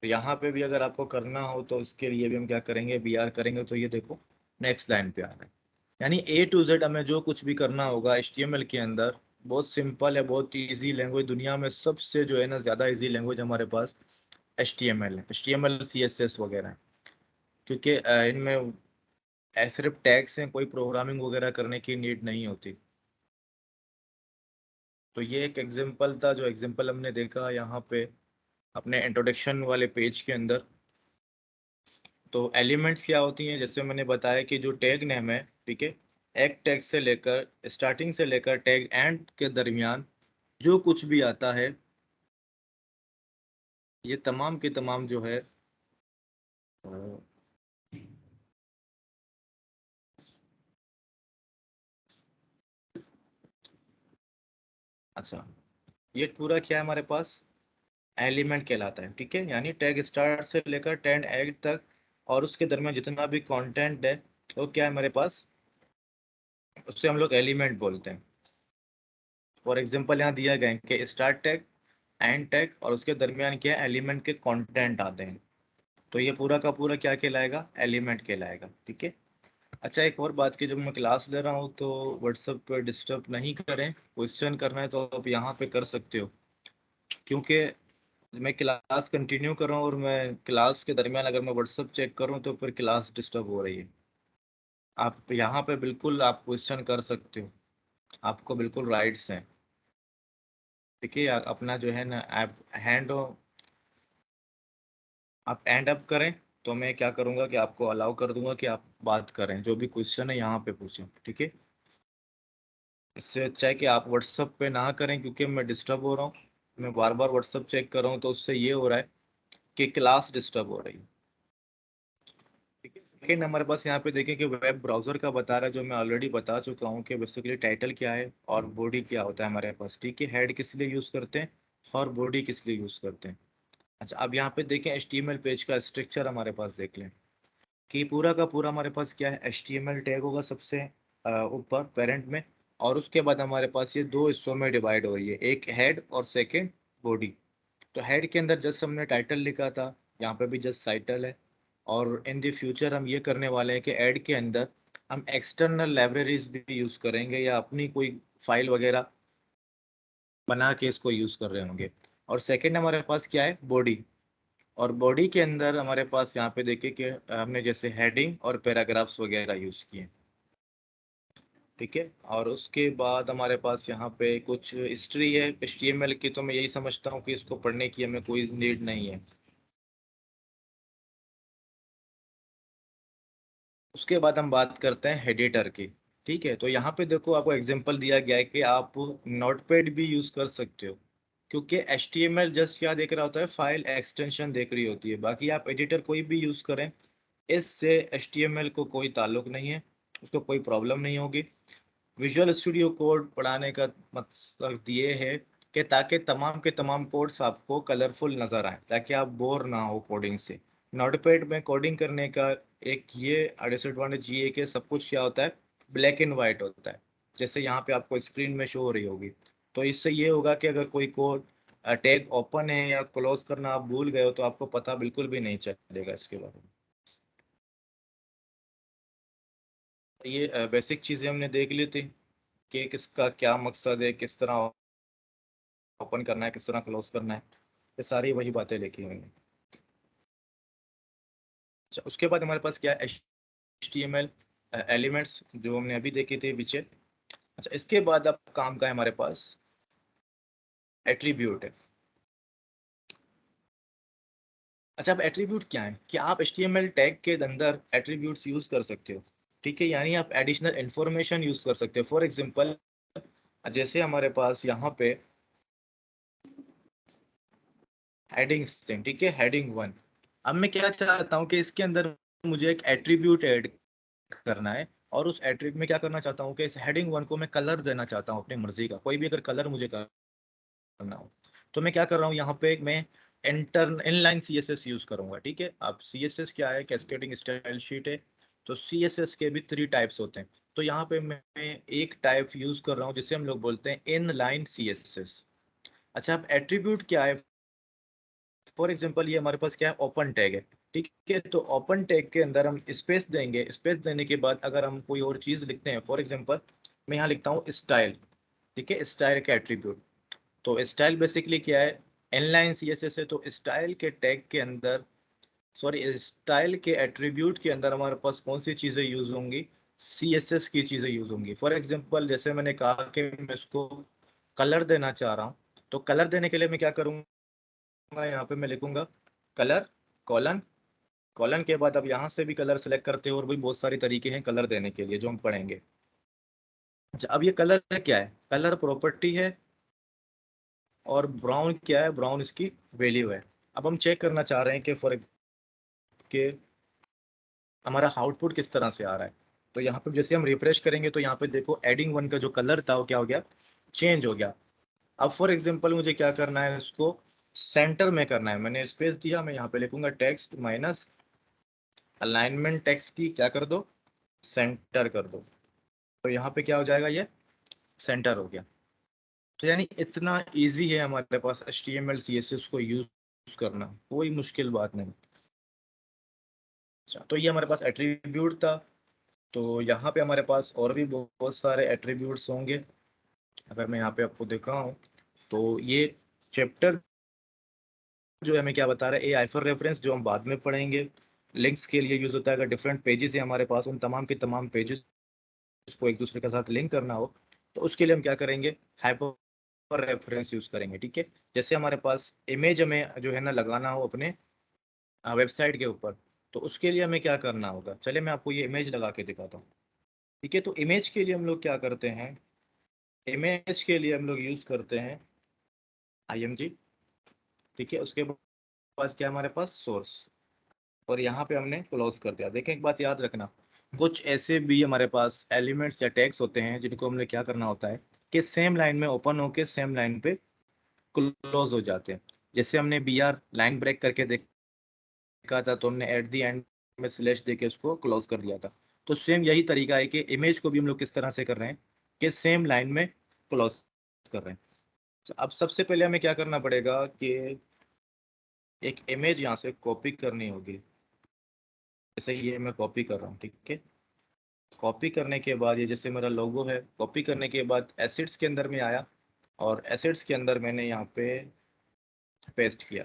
तो यहाँ पे भी अगर आपको करना हो तो उसके लिए भी हम क्या करेंगे? बी आर करेंगे, तो ये देखो नेक्स्ट लाइन पे आ रहा है। यानी ए टू जेड हमें जो कुछ भी करना होगा HTML के अंदर, बहुत सिंपल है, बहुत इजी लैंग्वेज। दुनिया में सबसे जो है ना ज़्यादा इजी लैंग्वेज हमारे पास HTML है, HTML CSS वगैरह है। क्योंकि इनमें सिर्फ टैग्स हैं, कोई प्रोग्रामिंग वगैरह करने की नीड नहीं होती। तो ये एक एग्जांपल था, जो एग्जांपल हमने देखा यहाँ पे अपने इंट्रोडक्शन वाले पेज के अंदर। तो एलिमेंट्स क्या होती हैं? जैसे मैंने बताया कि जो टैग नेम है, ठीक है, एक टैग से लेकर स्टार्टिंग से लेकर टैग एंड के दरमियान जो कुछ भी आता है, ये तमाम के तमाम जो है अ, अच्छा, ये पूरा क्या है हमारे पास? एलिमेंट कहलाता है। ठीक है, यानी टैग स्टार्ट से लेकर टैग एंड तक और उसके दरमियान जितना भी कंटेंट है, वो क्या है हमारे पास? उससे हम लोग एलिमेंट बोलते हैं। फॉर एग्जांपल यहाँ दिया गया है कि स्टार्ट टैग, एंड टैग और उसके दरमियान क्या है? एलिमेंट के कंटेंट आते हैं। तो ये पूरा का पूरा क्या कहलाएगा? एलिमेंट कहलाएगा। ठीक है। अच्छा, एक और बात की, जब मैं क्लास ले रहा हूँ तो व्हाट्सएप पे डिस्टर्ब नहीं करें। क्वेश्चन करना है तो आप यहाँ पे कर सकते हो, क्योंकि मैं क्लास कंटिन्यू कर रहा हूँ और मैं क्लास के दरमियान अगर मैं व्हाट्सएप चेक करूँ तो फिर क्लास डिस्टर्ब हो रही है। आप यहाँ पे बिल्कुल आप क्वेश्चन कर सकते हो, आपको बिल्कुल राइट्स हैं। ठीक है, अपना जो है ना आप हैंड आप एंड अप करें तो मैं क्या करूँगा कि आपको अलाउ कर दूंगा कि आप बात करें, जो भी क्वेश्चन है यहाँ पे पूछें। ठीक है, इससे अच्छा है कि आप व्हाट्सएप पे ना करें, क्योंकि मैं डिस्टर्ब हो रहा हूँ। मैं बार बार व्हाट्सएप चेक कर रहा हूँ तो उससे ये हो रहा है कि क्लास डिस्टर्ब हो रही है। ठीक है, सेकेंड हमारे पास यहाँ पे देखें कि वेब ब्राउजर का बता रहा है, जो मैं ऑलरेडी बता चुका हूँ कि बेसिकली टाइटल क्या है और बॉडी क्या होता है हमारे पास। ठीक है, हेड किस लिए यूज करते हैं और बॉडी किस लिए यूज करते हैं। अच्छा, अब यहाँ पे देखें HTML पेज का स्ट्रक्चर हमारे पास देख लें कि पूरा का पूरा हमारे पास क्या है? HTML टैग होगा सबसे ऊपर पेरेंट में, और उसके बाद हमारे पास ये दो हिस्सों में डिवाइड हो रही है, एक हेड और सेकंड बॉडी। तो हेड के अंदर जस्ट हमने टाइटल लिखा था, यहाँ पे भी जस्ट टाइटल है। और इन द फ्यूचर हम ये करने वाले हैं कि ऐड के अंदर हम एक्सटर्नल लाइब्रेरीज भी यूज़ करेंगे, या अपनी कोई फाइल वगैरह बना के इसको यूज़ कर रहे होंगे। और सेकंड हमारे पास क्या है? बॉडी। और बॉडी के अंदर हमारे पास यहाँ पे देखिए कि हमने जैसे हेडिंग और पैराग्राफ्स वगैरह यूज़ किए। ठीक है, और उसके बाद हमारे पास यहाँ पे कुछ हिस्ट्री है HTML की, तो मैं यही समझता हूँ कि इसको पढ़ने की हमें कोई नीड नहीं है। उसके बाद हम बात करते हैं एडिटर की। ठीक है, तो यहाँ पे देखो आपको एग्जांपल दिया गया है कि आप नोटपैड भी यूज कर सकते हो, क्योंकि HTML जस्ट क्या देख रहा होता है? फाइल एक्सटेंशन देख रही होती है। बाकी आप एडिटर कोई भी यूज करें, इससे HTML को कोई ताल्लुक नहीं है, उसको कोई प्रॉब्लम नहीं होगी। विजुअल स्टूडियो कोड पढ़ाने का मकसद ये है कि ताकि तमाम के तमाम कोड्स आपको कलरफुल नज़र आए, ताकि आप बोर ना हो कोडिंग से। नोटपैड में कोडिंग करने का एक ये डिसएडवांटेज ये है कि सब कुछ क्या होता है? ब्लैक एंड वाइट होता है, जैसे यहाँ पे आपको स्क्रीन में शो हो रही होगी। तो इससे ये होगा कि अगर कोई कोड टैग ओपन है या क्लोज करना आप भूल गए हो तो आपको पता बिल्कुल भी नहीं चलेगा इसके बारे में। ये बेसिक चीज़ें हमने देख ली थी कि किसका क्या मकसद है, किस तरह ओपन करना है, किस तरह क्लोज करना है। ये सारी वही बातें लिखी हुई हैं। अच्छा, उसके बाद हमारे पास क्या है? HTML एलिमेंट्स, जो हमने अभी देखे थे पीछे। अच्छा, इसके बाद अब काम का है हमारे पास एट्रीब्यूट है। अच्छा, अब एट्रीब्यूट क्या है कि आप HTML टैग के अंदर एट्रीब्यूट्स यूज कर सकते हो। ठीक है, यानी आप एडिशनल इंफॉर्मेशन यूज कर सकते हो। फॉर एग्जांपल, जैसे हमारे पास यहाँ पे हेडिंग्स थिंग, ठीक है, हेडिंग 1। अब मैं क्या चाहता हूँ कि इसके अंदर मुझे एक एट्रीब्यूट ऐड करना है, और उस एट्रीब्यूट में क्या करना चाहता हूँ कि इस हेडिंग 1 को मैं कलर देना चाहता हूँ अपनी मर्जी का, कोई भी अगर कलर मुझे करना हो। तो मैं क्या कर रहा हूँ यहाँ पे, मैं इनलाइन सीएसएस यूज करूंगा, ठीक है। अब सीएसएस क्या है, कैस्केडिंग स्टाइल शीट है। तो सीएसएस के भी 3 टाइप्स होते हैं। तो यहाँ पे मैं एक टाइप यूज कर रहा हूँ जिसे हम लोग बोलते हैं इनलाइन सीएसएस। अच्छा, अब एट्रीब्यूट क्या है, फॉर एग्जांपल ये हमारे पास क्या है, ओपन टैग है, ठीक है। तो ओपन टैग के अंदर हम स्पेस देंगे, स्पेस देने के बाद अगर हम कोई और चीज लिखते हैं, फॉर एग्जांपल मैं यहाँ लिखता हूँ स्टाइल, ठीक है, स्टाइल का एट्रीब्यूट। तो स्टाइल बेसिकली क्या है, इनलाइन सीएसएस है। तो स्टाइल के टैग के अंदर, सॉरी, स्टाइल के एट्रीब्यूट के अंदर हमारे पास कौन सी चीजें यूज होंगी, सीएसएस की चीजें यूज होंगी। फॉर एग्जांपल जैसे मैंने कहा कि मैं इसको कलर देना चाह रहा हूँ, तो कलर देने के लिए मैं क्या करूंगा, यहाँ पे मैं लिखूंगा कलर कॉलन, कॉलन के बाद अब यहाँ से भी कलर सेलेक्ट करते हो, और भी बहुत सारे तरीके हैं कलर देने के लिए जो हम पढ़ेंगे। अच्छा, अब ये कलर क्या है, कलर प्रॉपर्टी है, और ब्राउन क्या है, ब्राउन इसकी वैल्यू है। अब हम चेक करना चाह रहे हैं कि फॉर के हमारा आउटपुट किस तरह से आ रहा है। तो यहाँ पे जैसे हम रिफ्रेश करेंगे तो यहाँ पे देखो एडिंग 1 का जो कलर था वो क्या हो गया, चेंज हो गया। अब फॉर एग्जांपल मुझे क्या करना है, इसको सेंटर में करना है। मैंने स्पेस दिया, मैं यहाँ पे लिखूंगा टेक्स्ट माइनस अलाइनमेंट टेक्स्ट की क्या कर दो, सेंटर कर दो। तो यहाँ पे क्या हो जाएगा, ये सेंटर हो गया। तो यानी इतना इजी है हमारे पास HTML CSS को यूज करना, कोई मुश्किल बात नहीं। अच्छा, तो ये हमारे पास एट्रीब्यूट था। तो यहाँ पे हमारे पास और भी बहुत सारे एट्रीब्यूट्स होंगे। अगर मैं यहाँ पे आपको दिखाऊं, तो ये चैप्टर जो है हमें क्या बता रहा है, ए हाइपर रेफरेंस, जो हम बाद में पढ़ेंगे। लिंक्स के लिए यूज होता है, अगर डिफरेंट पेजेस है हमारे पास, उन तमाम के तमाम पेजेस को एक दूसरे के साथ लिंक करना हो, तो उसके लिए हम क्या करेंगे, हाइपर रेफरेंस यूज करेंगे, ठीक है। जैसे हमारे पास इमेज हमें जो है ना लगाना हो अपने वेबसाइट के ऊपर, तो उसके लिए हमें क्या करना होगा, चलिए मैं आपको ये इमेज लगा के दिखाता हूँ, ठीक है। तो इमेज के लिए हम लोग क्या करते हैं, इमेज के लिए हम लोग यूज करते हैं IMG, ठीक है। उसके पास क्या है हमारे पास, सोर्स, और यहाँ पे हमने क्लोज कर दिया। देखें, एक बात याद रखना, कुछ ऐसे भी हमारे पास एलिमेंट्स या टैग्स होते हैं जिनको हमने क्या करना होता है कि सेम लाइन में ओपन होके सेम लाइन पे क्लोज हो जाते हैं। जैसे हमने BR लाइन ब्रेक करके देखा था, तो हमने एट द एंड में स्लैश देके उसको क्लोज कर दिया था। तो सेम यही तरीका है कि इमेज को भी हम लोग किस तरह से कर रहे हैं कि सेम लाइन में क्लोज कर रहे हैं। तो अब सबसे पहले हमें क्या करना पड़ेगा कि एक इमेज यहाँ से कॉपी करनी होगी। जैसे ये मैं कॉपी कर रहा हूँ, ठीक है। कॉपी करने के बाद ये जैसे मेरा लोगो है, कॉपी करने के बाद एसिड्स के अंदर में आया, और एसिड्स के अंदर मैंने यहाँ पे पेस्ट किया।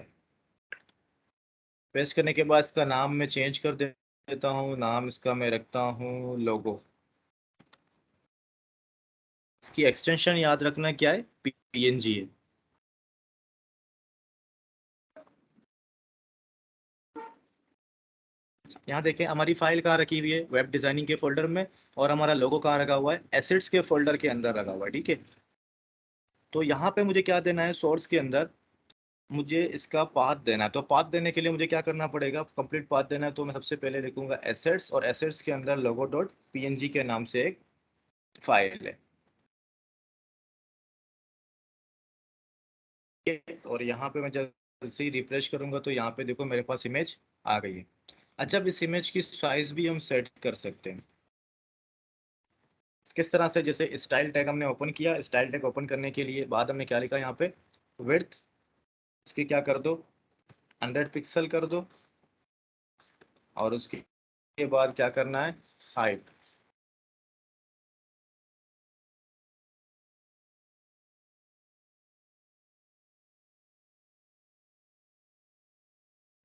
पेस्ट करने के बाद इसका नाम मैं चेंज कर देता हूँ, नाम इसका मैं रखता हूँ लोगो। इसकी एक्सटेंशन याद रखना क्या है, PNG है। यहाँ देखें हमारी फाइल कहाँ रखी हुई है, वेब डिजाइनिंग के फोल्डर में, और हमारा लोगो कहाँ रखा हुआ है, एसिड्स के फोल्डर के अंदर रखा हुआ है, ठीक है। तो यहाँ पे मुझे क्या देना है, सोर्स के अंदर मुझे इसका पाथ देना है। तो पाथ देने के लिए मुझे क्या करना पड़ेगा, कंप्लीट पाथ देना है, तो मैं सबसे पहले लिखूंगा एसेट्स, और एसेट्स के अंदर लोगो डॉट PNG के नाम से एक फाइल है, ठीक है? और यहाँ पे मैं जब से ही रिफ्रेश करूंगा तो यहाँ पे देखो मेरे पास इमेज आ गई है। अच्छा, अब इस इमेज की साइज भी हम सेट कर सकते हैं। किस तरह से, जैसे स्टाइल टैग हमने ओपन किया, स्टाइल टैग ओपन करने के लिए बाद हमने क्या लिखा यहाँ पे, विड्थ इसकी क्या कर दो, 100 पिक्सल कर दो, और उसके बाद क्या करना है, हाइट।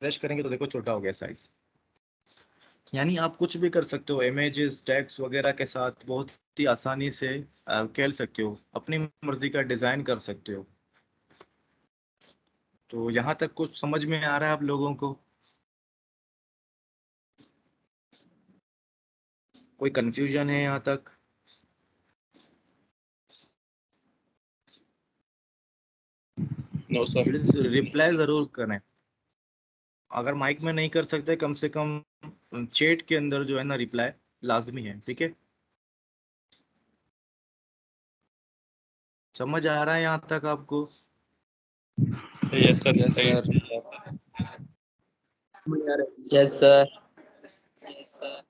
फ्रेश करेंगे तो देखो छोटा हो गया साइज। यानी आप कुछ भी कर सकते हो, इमेजेस टैग्स वगैरह के साथ बहुत ही आसानी से खेल सकते हो, अपनी मर्जी का डिजाइन कर सकते हो। तो यहाँ तक कुछ समझ में आ रहा है आप लोगों को, कोई कंफ्यूजन है यहाँ तक? No sir. प्लीज रिप्लाई जरूर करें। अगर माइक में नहीं कर सकते कम से कम चैट के अंदर जो है ना रिप्लाई लाजमी है, ठीक है। समझ आ रहा है यहाँ तक आपको? यस सर, यस सही सर। है। Yes sir.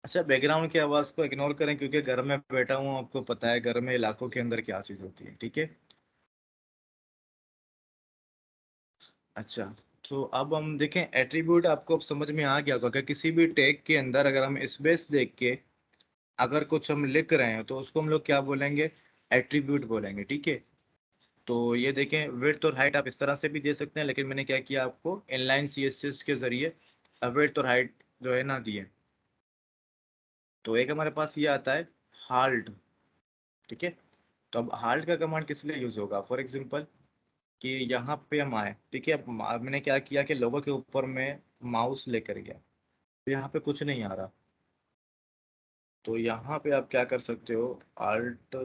अच्छा, बैकग्राउंड की आवाज को इग्नोर करें क्योंकि घर में बैठा हूँ, आपको पता है घर में इलाकों के अंदर क्या चीज होती है, ठीक है। अच्छा, तो अब हम देखें एट्रीब्यूट। आपको अब समझ में आ गया होगा कि किसी भी टैग के अंदर अगर हम स्पेस देख के अगर कुछ हम लिख रहे हैं तो उसको हम लोग क्या बोलेंगे? एट्रीब्यूट बोलेंगे, ठीक है। तो ये देखें, विड्थ और हाइट आप इस तरह से भी दे सकते हैं, लेकिन मैंने क्या किया आपको इनलाइन सीएसएस के जरिए विड्थ और हाइट जो है ना दिए। तो एक हमारे पास ये आता है हाल्ट, ठीक है। तो अब हाल्ट का कमांड किस लिए यूज होगा? फॉर एग्जांपल कि यहाँ पे हम आए, ठीक है। अब मैंने क्या किया कि लोगों के ऊपर में माउस लेकर गया, तो यहाँ पे कुछ नहीं आ रहा। तो यहाँ पे आप क्या कर सकते हो? आल्ट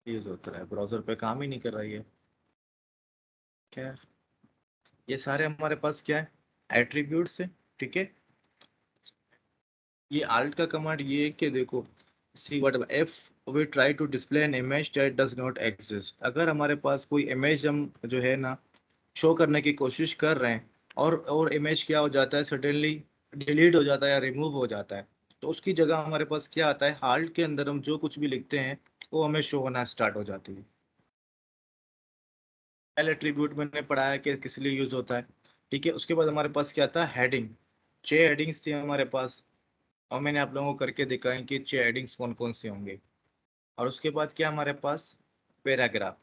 यूज होता है, ब्राउजर पे काम ही नहीं कर रही है क्या? ये सारे हमारे पास क्या है? एट्रीब्यूट्स है, ठीक है। ये आल्ट का कमांड ये है कि देखो, see what if we try to display an image that does not exist. अगर हमारे पास कोई इमेज हम जो है ना शो करने की कोशिश कर रहे हैं और इमेज क्या हो जाता है, सडनली डिलीट हो जाता है या रिमूव हो जाता है, तो उसकी जगह हमारे पास क्या आता है? हाल्ट के अंदर हम जो कुछ भी लिखते हैं वो हमें शो होना स्टार्ट हो जाती है। पहले एट्रीब्यूट मैंने पढ़ा है कि किस लिए यूज होता है, ठीक है। उसके बाद हमारे पास क्या था? हेडिंग। 6 हेडिंग्स थी हमारे पास, और मैंने आप लोगों को करके दिखाई कि 6 हेडिंग्स कौन कौन से होंगे। और उसके बाद क्या हमारे पास? पैराग्राफ।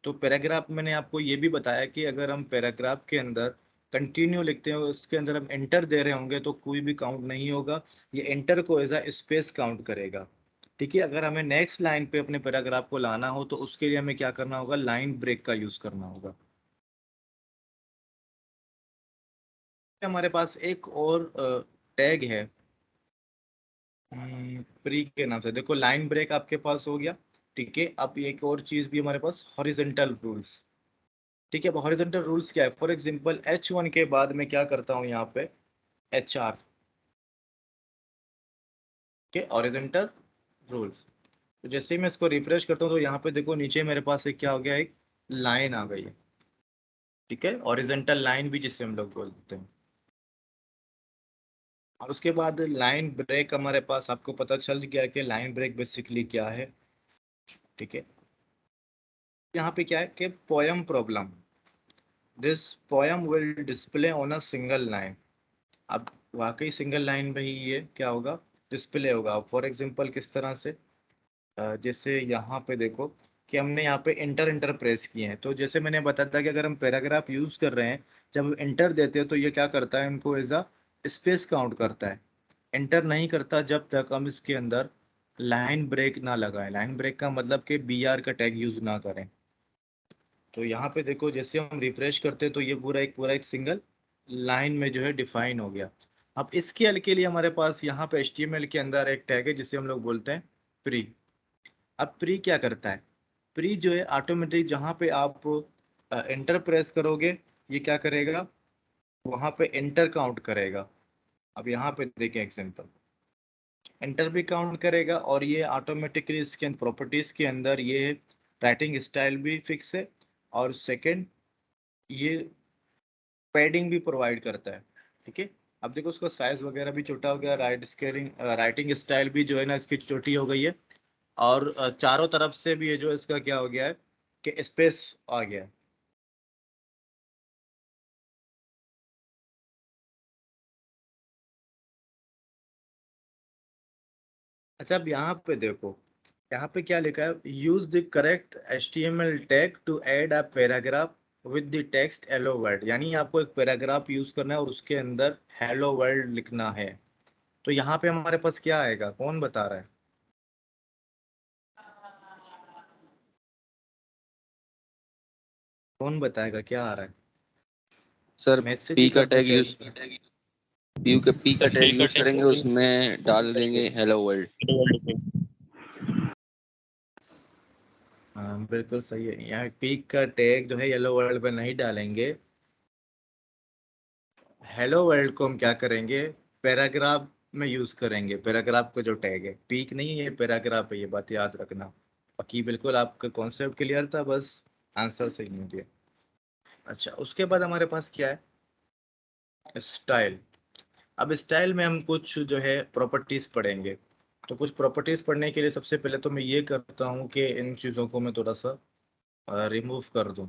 तो पैराग्राफ मैंने आपको ये भी बताया कि अगर हम पैराग्राफ के अंदर कंटिन्यू लिखते हैं, उसके अंदर हम एंटर दे रहे होंगे तो कोई भी काउंट नहीं होगा, ये एंटर को एज अ स्पेस काउंट करेगा, ठीक है। अगर हमें नेक्स्ट लाइन पे अपने पैराग्राफ को लाना हो तो उसके लिए हमें क्या करना होगा? लाइन ब्रेक का यूज करना होगा। हमारे पास एक और टैग है प्री के नाम से। देखो, लाइन ब्रेक आपके पास हो गया, ठीक है। अब एक और चीज भी हमारे पास, हॉरिजेंटल रूल्स, ठीक है। अब हॉरिजेंटल रूल्स क्या है? फॉर एग्जांपल H1 के बाद मैं क्या करता हूँ यहाँ पे? HR के हॉरिजेंटल रूल्स। तो जैसे ही मैं इसको रिफ्रेश करता हूँ तो यहाँ पे देखो नीचे मेरे पास एक क्या हो गया? एक लाइन आ गई है, ठीक है। हॉरिजेंटल लाइन भी जिसे हम लोग बोलते हैं। और उसके बाद लाइन ब्रेक हमारे पास, आपको पता चल गया कि लाइन ब्रेक बेसिकली क्या है, ठीक है। यहाँ पे क्या है कि poem problem, this poem will display on a single line. अब वाकई सिंगल लाइन में ही ये क्या होगा? डिस्प्ले होगा। फॉर एग्जांपल किस तरह से? जैसे यहाँ पे देखो कि हमने यहाँ पे इंटर इंटर प्रेस किए हैं, तो जैसे मैंने बताया था कि अगर हम पैराग्राफ यूज कर रहे हैं, जब हम इंटर देते हैं तो ये क्या करता है? इनको एज अ स्पेस काउंट करता है। एंटर नहीं करता जब तक हम इसके अंदर लाइन ब्रेक ना लगाएं। लाइन ब्रेक का मतलब कि BR का टैग यूज ना करें। तो यहाँ पे देखो जैसे हम रिफ्रेश करते हैं तो ये पूरा एक सिंगल लाइन में जो है डिफाइन हो गया। अब इसके हल के लिए हमारे पास यहाँ पे HTML के अंदर एक टैग है जिसे हम लोग बोलते हैं प्री। अब प्री क्या करता है? प्री जो है ऑटोमेटिक जहाँ पे आप एंटर प्रेस करोगे, ये क्या करेगा? वहाँ पे एंटर काउंट करेगा। अब यहाँ पे देखें एग्जांपल, एंटर भी काउंट करेगा, और ये ऑटोमेटिकली इसके प्रॉपर्टीज के अंदर ये राइटिंग स्टाइल भी फिक्स है, और सेकंड ये पैडिंग भी प्रोवाइड करता है, ठीक है। अब देखो उसका साइज वगैरह भी छोटा हो गया, राइटिंग स्टाइल भी जो है ना इसकी छोटी हो गई है, और चारों तरफ से भी ये जो इसका क्या हो गया है कि स्पेस आ गया है। अच्छा, अब यहाँ पे देखो यहाँ पे क्या लिखा है, use the correct HTML tag to add a paragraph with the text hello world, यानी आपको एक पैराग्राफ यूज करना है और उसके अंदर हेलो वर्ल्ड लिखना है। तो यहाँ पे हमारे पास क्या आएगा, कौन बता रहा है? कौन बताएगा क्या आ रहा है? सर मैसेज पी ही का करते टैग यूज चाहिए। पी का टैग ठीक है यूज ठीक करेंगे, है उसमें डाल देंगे हेलो वर्ल्ड। हाँ बिल्कुल सही है, यहाँ पीक का टैग जो है येलो वर्ल्ड पे नहीं डालेंगे। हेलो वर्ल्ड को हम क्या करेंगे, पैराग्राफ में यूज करेंगे। पैराग्राफ का जो टैग है पीक नहीं है, ये पैराग्राफ है, ये बात याद रखना। बाकी बिल्कुल आपका कॉन्सेप्ट क्लियर था, बस आंसर सही नहीं दिया। अच्छा, उसके बाद हमारे पास क्या है, स्टाइल। अब स्टाइल में हम कुछ जो है प्रॉपर्टीज पढ़ेंगे। तो कुछ प्रॉपर्टीज पढ़ने के लिए सबसे पहले तो मैं ये करता हूँ कि इन चीज़ों को मैं थोड़ा सा रिमूव कर दूं।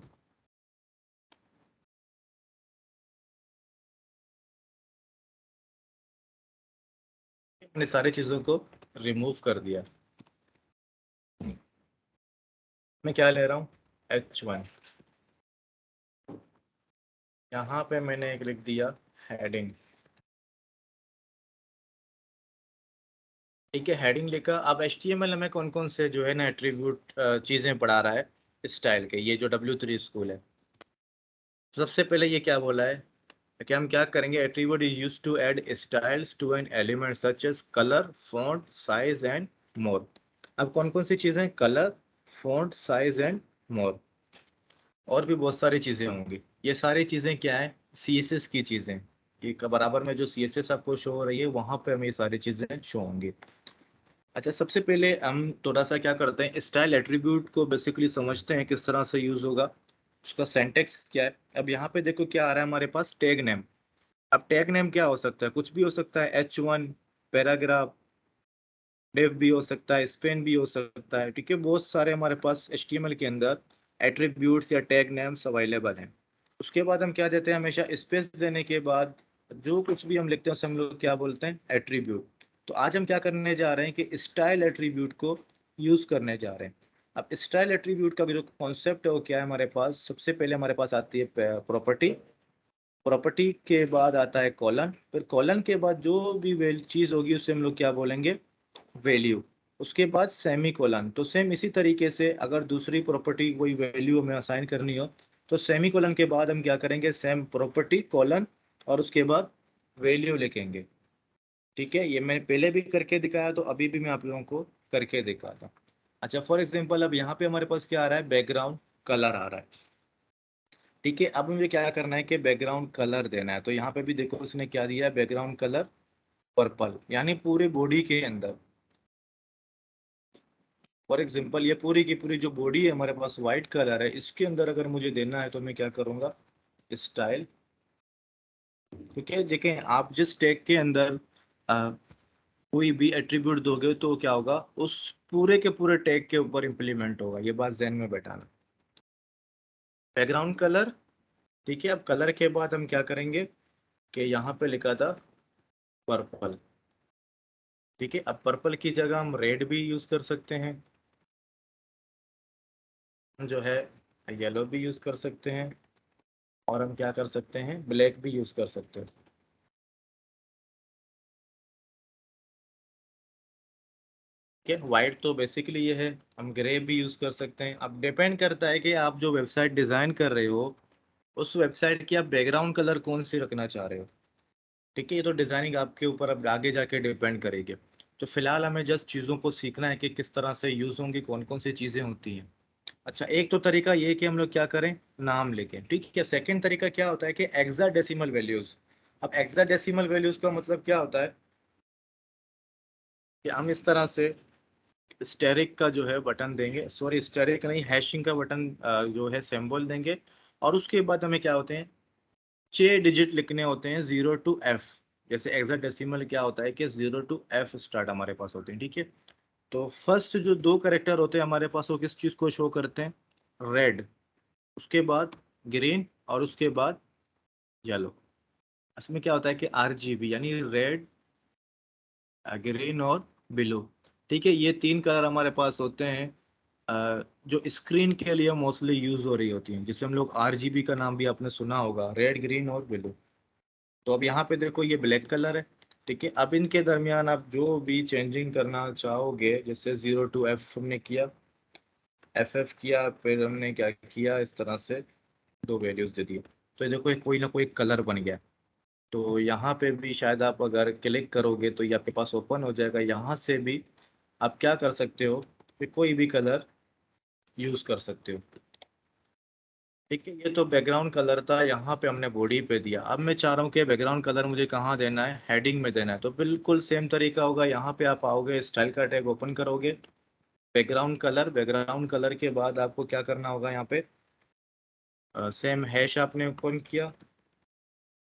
मैंने सारी चीज़ों को रिमूव कर दिया। मैं क्या ले रहा हूँ, H1। यहाँ पे मैंने एक लिख दिया हेडिंग। ठीक है, हेडिंग लिखा। अब HTML हमें कौन कौन से जो है ना एट्रीब्यूट चीज़ें पढ़ा रहा है स्टाइल के, ये जो W3 स्कूल है। सबसे पहले ये क्या बोला है कि हम क्या करेंगे, attribute is used to add styles to an element such as colour, font, size and more. अब कौन कौन सी चीज़ें, colour, font, size and more, और भी बहुत सारी चीज़ें होंगी। ये सारी चीज़ें क्या है, CSS की चीज़ें। ये बराबर में जो CSS आपको शो हो रही है वहां पे हमें ये सारी चीज़ें शो होंगी। अच्छा, सबसे पहले हम थोड़ा सा क्या करते हैं, स्टाइल एट्रीब्यूट को बेसिकली समझते हैं किस तरह से यूज होगा, उसका सिंटैक्स क्या है। अब यहाँ पे देखो क्या आ रहा है हमारे पास, टैग नेम। अब टैग नेम क्या हो सकता है, कुछ भी हो सकता है, H1, पैराग्राफ, डेव भी हो सकता है, स्पेन भी हो सकता है। ठीक है, बहुत सारे हमारे पास HTML के अंदर एट्रीब्यूट्स या टैग नेम्स अवेलेबल हैं। उसके बाद हम क्या देते हैं, हमेशा स्पेस देने के बाद जो कुछ भी हम लिखते हैं उसे हम लोग क्या बोलते हैं, एट्रीब्यूट। तो आज हम क्या करने जा रहे हैं कि स्टाइल एट्रीब्यूट को यूज करने जा रहे हैं। अब स्टाइल एट्रीब्यूट का जो कॉन्सेप्ट है वो क्या है हमारे पास, सबसे पहले हमारे पास आती है प्रॉपर्टी। प्रॉपर्टी के बाद आता है कॉलन, फिर कॉलन के बाद जो भी चीज होगी उसे हम लोग क्या बोलेंगे, वैल्यू। उसके बाद सेमी कोलन। तो सेम इसी तरीके से अगर दूसरी प्रॉपर्टी कोई वैल्यू हमें असाइन करनी हो तो सेमी कोलन के बाद हम क्या करेंगे, सेम प्रॉपर्टी कोलन और उसके बाद वैल्यू लिखेंगे। ठीक है, ये मैं पहले भी करके दिखाया, तो अभी भी मैं आप लोगों को करके दिखाता। अच्छा, फॉर एग्जाम्पल अब यहाँ पे हमारे पास क्या आ रहा है, बैकग्राउंड कलर आ रहा है। ठीक है, अब मुझे क्या करना है कि बैकग्राउंड कलर देना है। तो यहाँ पे भी देखो उसने क्या दिया है, बैकग्राउंड कलर पर्पल, यानी पूरे बॉडी के अंदर। फॉर एग्जाम्पल ये पूरी की पूरी जो बॉडी है हमारे पास व्हाइट कलर है, इसके अंदर अगर मुझे देना है तो मैं क्या करूंगा, स्टाइल। ठीक है, देखें आप जिस टैग के अंदर कोई भी एट्रीब्यूट दोगे तो क्या होगा, उस पूरे के पूरे टैग के ऊपर इंप्लीमेंट होगा, ये बात ध्यान में बैठाना। Background colour. ठीक है, अब कलर के बाद हम क्या करेंगे कि यहाँ पे लिखा था पर्पल। ठीक है, अब पर्पल की जगह हम रेड भी यूज कर सकते हैं, जो है येलो भी यूज कर सकते हैं, और हम क्या कर सकते हैं, ब्लैक भी यूज कर सकते हैं। ठीक है, व्हाइट तो बेसिकली ये है, हम ग्रे भी यूज कर सकते हैं। अब डिपेंड करता है कि आप जो वेबसाइट डिजाइन कर रहे हो उस वेबसाइट की आप बैकग्राउंड कलर कौन सी रखना चाह रहे हो। ठीक है, ये तो डिजाइनिंग आपके ऊपर अब आगे जाके डिपेंड करेगी। तो फिलहाल हमें जस्ट चीज़ों को सीखना है कि किस तरह से यूज होंगी, कौन कौन सी चीज़ें होती हैं। अच्छा, एक तो तरीका ये है कि हम लोग क्या करें, नाम लिखें। ठीक है, सेकंड तरीका क्या होता है कि हेक्साडेसिमल वैल्यूज। अब हेक्साडेसिमल वैल्यूज का मतलब क्या होता है कि हम इस तरह से स्टेरिक का जो है बटन देंगे, सॉरी स्टेरिक नहीं, हैशिंग का बटन जो है सिंबल देंगे। और उसके बाद हमें क्या होते हैं, 6 डिजिट लिखने होते हैं, 0 to F। जैसे हेक्साडेसिमल क्या होता है कि 0 to F स्टार्ट हमारे पास होते हैं। ठीक है, तो फर्स्ट जो दो करेक्टर होते हैं हमारे पास वो किस चीज को शो करते हैं, रेड, उसके बाद ग्रीन, और उसके बाद येलो। इसमें क्या होता है कि RGB यानी रेड, ग्रीन और ब्लू। ठीक है, ये 3 कलर हमारे पास होते हैं जो स्क्रीन के लिए मोस्टली यूज हो रही होती हैं, जिसे हम लोग RGB का नाम भी आपने सुना होगा, रेड, ग्रीन और ब्लू। तो अब यहाँ पे देखो ये ब्लैक कलर है। ठीक है, अब इनके दरमियान आप जो भी चेंजिंग करना चाहोगे, जैसे 0 to F हमने किया, FF किया, फिर हमने क्या किया, इस तरह से 2 वैल्यूज दे दिए, तो ये देखो कोई ना कोई कलर बन गया। तो यहाँ पे भी शायद आप अगर क्लिक करोगे तो ये आपके पास ओपन हो जाएगा। यहाँ से भी आप क्या कर सकते हो कि कोई भी कलर यूज कर सकते हो। ठीक है, ये तो बैकग्राउंड कलर था, यहाँ पे हमने बॉडी पे दिया। अब मैं चाह रहा हूँ कि बैकग्राउंड कलर मुझे कहाँ देना है, हेडिंग में देना है। तो बिल्कुल सेम तरीका होगा, यहाँ पे आप आओगे, स्टाइल का टैग ओपन करोगे, बैकग्राउंड कलर के बाद आपको क्या करना होगा, यहाँ पे सेम हैश आपने ओपन किया।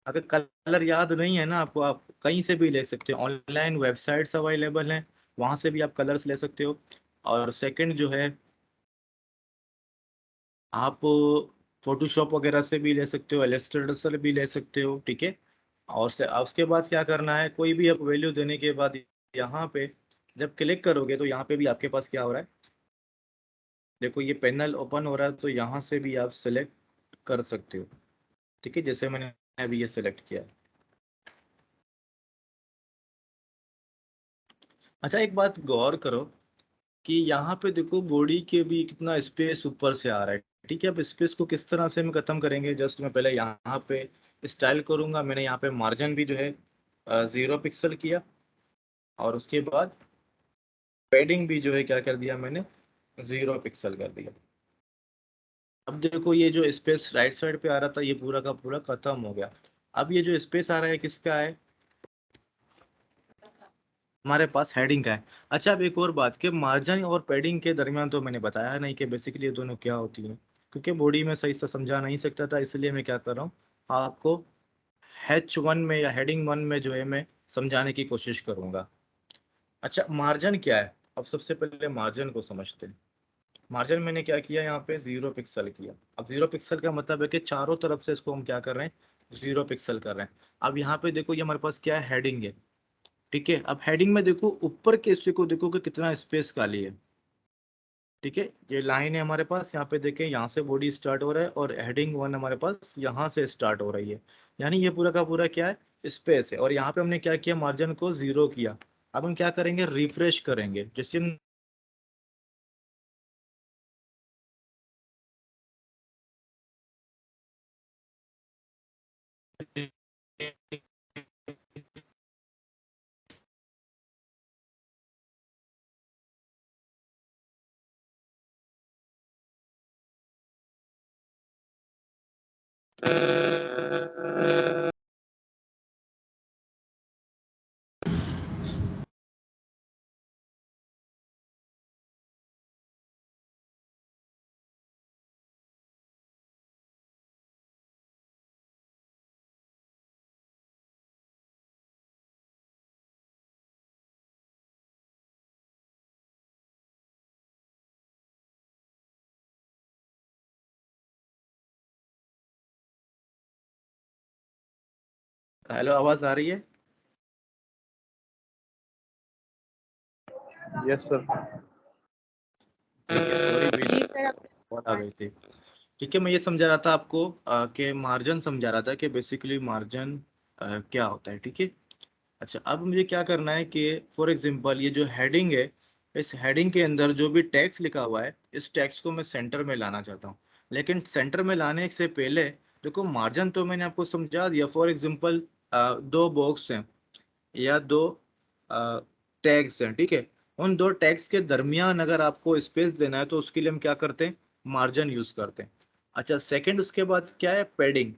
अगर कलर याद नहीं है ना आपको, आप कहीं से भी ले सकते हो, ऑनलाइन वेबसाइट्स अवेलेबल हैं, वहां से भी आप कलर्स ले सकते हो। और सेकंड जो है, आप फोटोशॉप वगैरह से भी ले सकते हो, इलस्ट्रेटर से भी ले सकते हो। ठीक है, और से उसके बाद क्या करना है, कोई भी आप वैल्यू देने के बाद यहाँ पे जब क्लिक करोगे तो यहाँ पे भी आपके पास क्या हो रहा है, देखो ये पैनल ओपन हो रहा है, तो यहाँ से भी आप सिलेक्ट कर सकते हो। ठीक है, जैसे मैंने अभी ये सिलेक्ट किया। अच्छा, एक बात गौर करो कि यहाँ पे देखो बॉडी के भी कितना स्पेस ऊपर से आ रहा है। ठीक है, अब स्पेस को किस तरह से हम खत्म करेंगे, जस्ट मैं पहले यहाँ पे स्टाइल करूंगा। मैंने यहाँ पे मार्जिन भी जो है 0 पिक्सल किया, और उसके बाद पैडिंग भी जो है क्या कर दिया मैंने, 0 पिक्सल कर दिया। अब देखो ये जो स्पेस राइट साइड पे आ रहा था, ये पूरा का पूरा खत्म हो गया। अब ये जो स्पेस आ रहा है किसका है, हमारे पास हेडिंग का है। अच्छा, अब एक और बात कि मार्जिन और पैडिंग के दरमियान तो मैंने बताया नहीं कि बेसिकली ये दोनों क्या होती हैं, क्योंकि बॉडी में सही से समझा नहीं सकता था, इसलिए मैं क्या कर रहा हूँ, आपको H1 में या हेडिंग 1 में जो है मैं समझाने की कोशिश करूंगा। अच्छा, मार्जिन क्या है, अब सबसे पहले मार्जिन को समझते हैं। मार्जिन मैंने क्या किया, यहाँ पे 0 पिक्सल किया। अब 0 पिक्सल का मतलब है कि चारों तरफ से इसको हम क्या कर रहे हैं, 0 पिक्सल कर रहे हैं। अब यहाँ पे देखो ये हमारे पास क्या है, हेडिंग है। ठीक है, अब हेडिंग में देखो ऊपर के हिस्से को देखो कि कितना स्पेस खाली है। ठीक है, ये लाइन है हमारे पास, यहाँ पे देखें, यहाँ से बॉडी स्टार्ट हो रहा है और हेडिंग 1 हमारे पास यहाँ से स्टार्ट हो रही है। यानी ये पूरा का पूरा क्या है, स्पेस है। और यहाँ पे हमने क्या किया, मार्जिन को 0 किया। अब हम क्या करेंगे, रिफ्रेश करेंगे, जैसे हम हेलो, आवाज आ रही है? Yes sir. ठीक है, सॉरी बीच जी में सर। कॉल आ गई थी। ठीक है, मैं ये समझा रहा था आपको कि मार्जिन समझा रहा था कि बेसिकली मार्जिन क्या होता है। ठीक है, अच्छा, अब मुझे क्या करना है कि फॉर एग्जांपल ये जो हेडिंग है, इस हेडिंग के अंदर जो भी टेक्स्ट लिखा हुआ है, इस टेक्स्ट को मैं सेंटर में लाना चाहता हूँ। लेकिन सेंटर में लाने से पहले देखो, मार्जिन तो मैंने आपको समझा दिया। फॉर एग्जांपल 2 बॉक्स हैं या 2 टैग्स हैं। ठीक है, उन 2 टैग्स के दरमियान अगर आपको स्पेस देना है तो उसके लिए हम क्या करते हैं, मार्जिन यूज करते हैं। अच्छा, सेकंड उसके बाद क्या है, पैडिंग।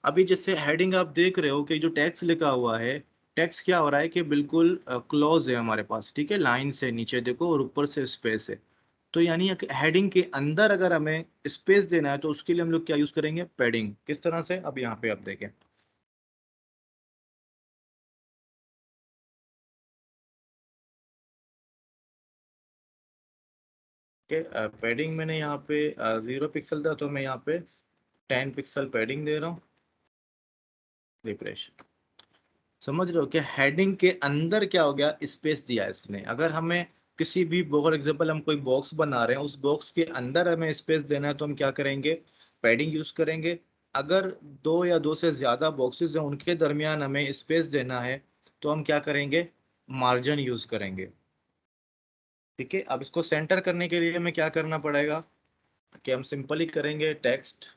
अभी जैसे हेडिंग आप देख रहे हो कि जो टेक्स्ट लिखा हुआ है, टेक्स्ट क्या हो रहा है कि बिल्कुल क्लोज है हमारे पास। ठीक है, लाइन से नीचे देखो और ऊपर से स्पेस है। तो यानी हेडिंग के अंदर अगर हमें स्पेस देना है तो उसके लिए हम लोग क्या यूज करेंगे, पैडिंग। किस तरह से, अब यहाँ पे आप देखें कि पैडिंग मैंने यहाँ पे 0 पिक्सल था, तो मैं यहाँ पे 10 पिक्सल पैडिंग दे रहा हूँ, रिफ्रेश। समझ रहे हो कि हेडिंग के अंदर क्या हो गया, स्पेस दिया इसने। अगर हमें किसी भी, फॉर एग्जांपल हम कोई बॉक्स बना रहे हैं, उस बॉक्स के अंदर हमें स्पेस देना है तो हम क्या करेंगे, पैडिंग यूज करेंगे। अगर दो या दो से ज्यादा बॉक्सेस हैं उनके दरमियान हमें स्पेस देना है तो हम क्या करेंगे, मार्जिन यूज करेंगे। ठीक है, अब इसको सेंटर करने के लिए हमें क्या करना पड़ेगा कि हम सिंपली करेंगे टेक्स्ट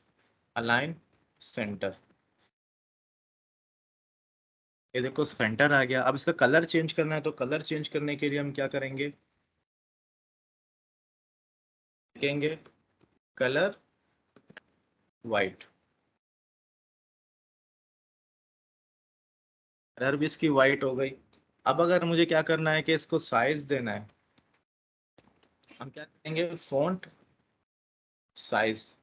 अलाइन सेंटर। ये देखो सेंटर आ गया। अब इसका कलर चेंज करना है तो कलर चेंज करने के लिए हम क्या करेंगे, लिखेंगे कलर वाइट। कलर भी इसकी वाइट हो गई। अब अगर मुझे क्या करना है कि इसको साइज देना है, हम क्या करेंगे, फॉन्ट साइज।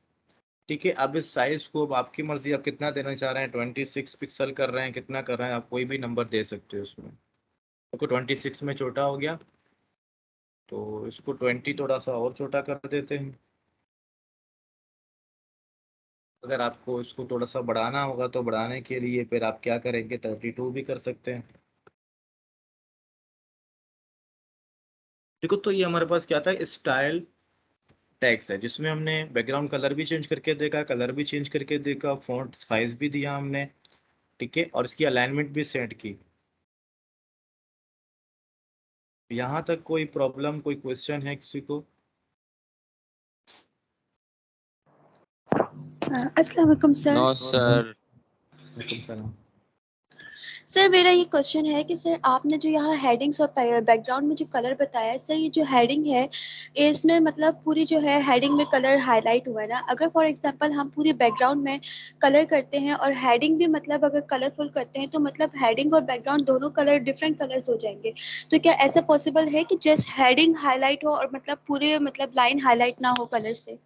ठीक है, अब इस साइज को अब आपकी मर्जी, आप कितना देना चाह रहे हैं, 26 पिक्सल कर रहे हैं, कितना कर रहे हैं, आप कोई भी नंबर दे सकते हो उसमें। देखो 26 में छोटा हो गया तो इसको 20 थोड़ा सा और छोटा कर देते हैं। अगर आपको इसको थोड़ा सा बढ़ाना होगा तो बढ़ाने के लिए फिर आप क्या करेंगे, 32 भी कर सकते हैं। देखो तो ये हमारे पास क्या था, स्टाइल टैग्स है जिसमें हमने बैकग्राउंड कलर भी चेंज करके देखा, कलर भी चेंज करके देखा, फॉन्ट साइज भी दिया हमने। ठीक है, और इसकी अलाइनमेंट भी सेट की। यहाँ तक कोई प्रॉब्लम, कोई क्वेश्चन है किसी को? अस्सलाम वालेकुम सर। No sir. वालेकुम सलाम। सर मेरा ये क्वेश्चन है कि सर आपने जो यहाँ हेडिंग्स और बैकग्राउंड में जो कलर बताया है सर, ये जो हेडिंग है इसमें मतलब पूरी जो है हेडिंग में कलर हाईलाइट हुआ है ना। अगर फॉर एग्जांपल हम पूरी बैकग्राउंड में कलर करते हैं और हेडिंग भी मतलब अगर कलरफुल करते हैं तो मतलब हेडिंग और बैकग्राउंड दोनों कलर डिफरेंट कलर्स हो जाएंगे। तो क्या ऐसा पॉसिबल है कि जस्ट हेडिंग हाईलाइट हो और मतलब पूरे मतलब लाइन हाईलाइट ना हो कलर से?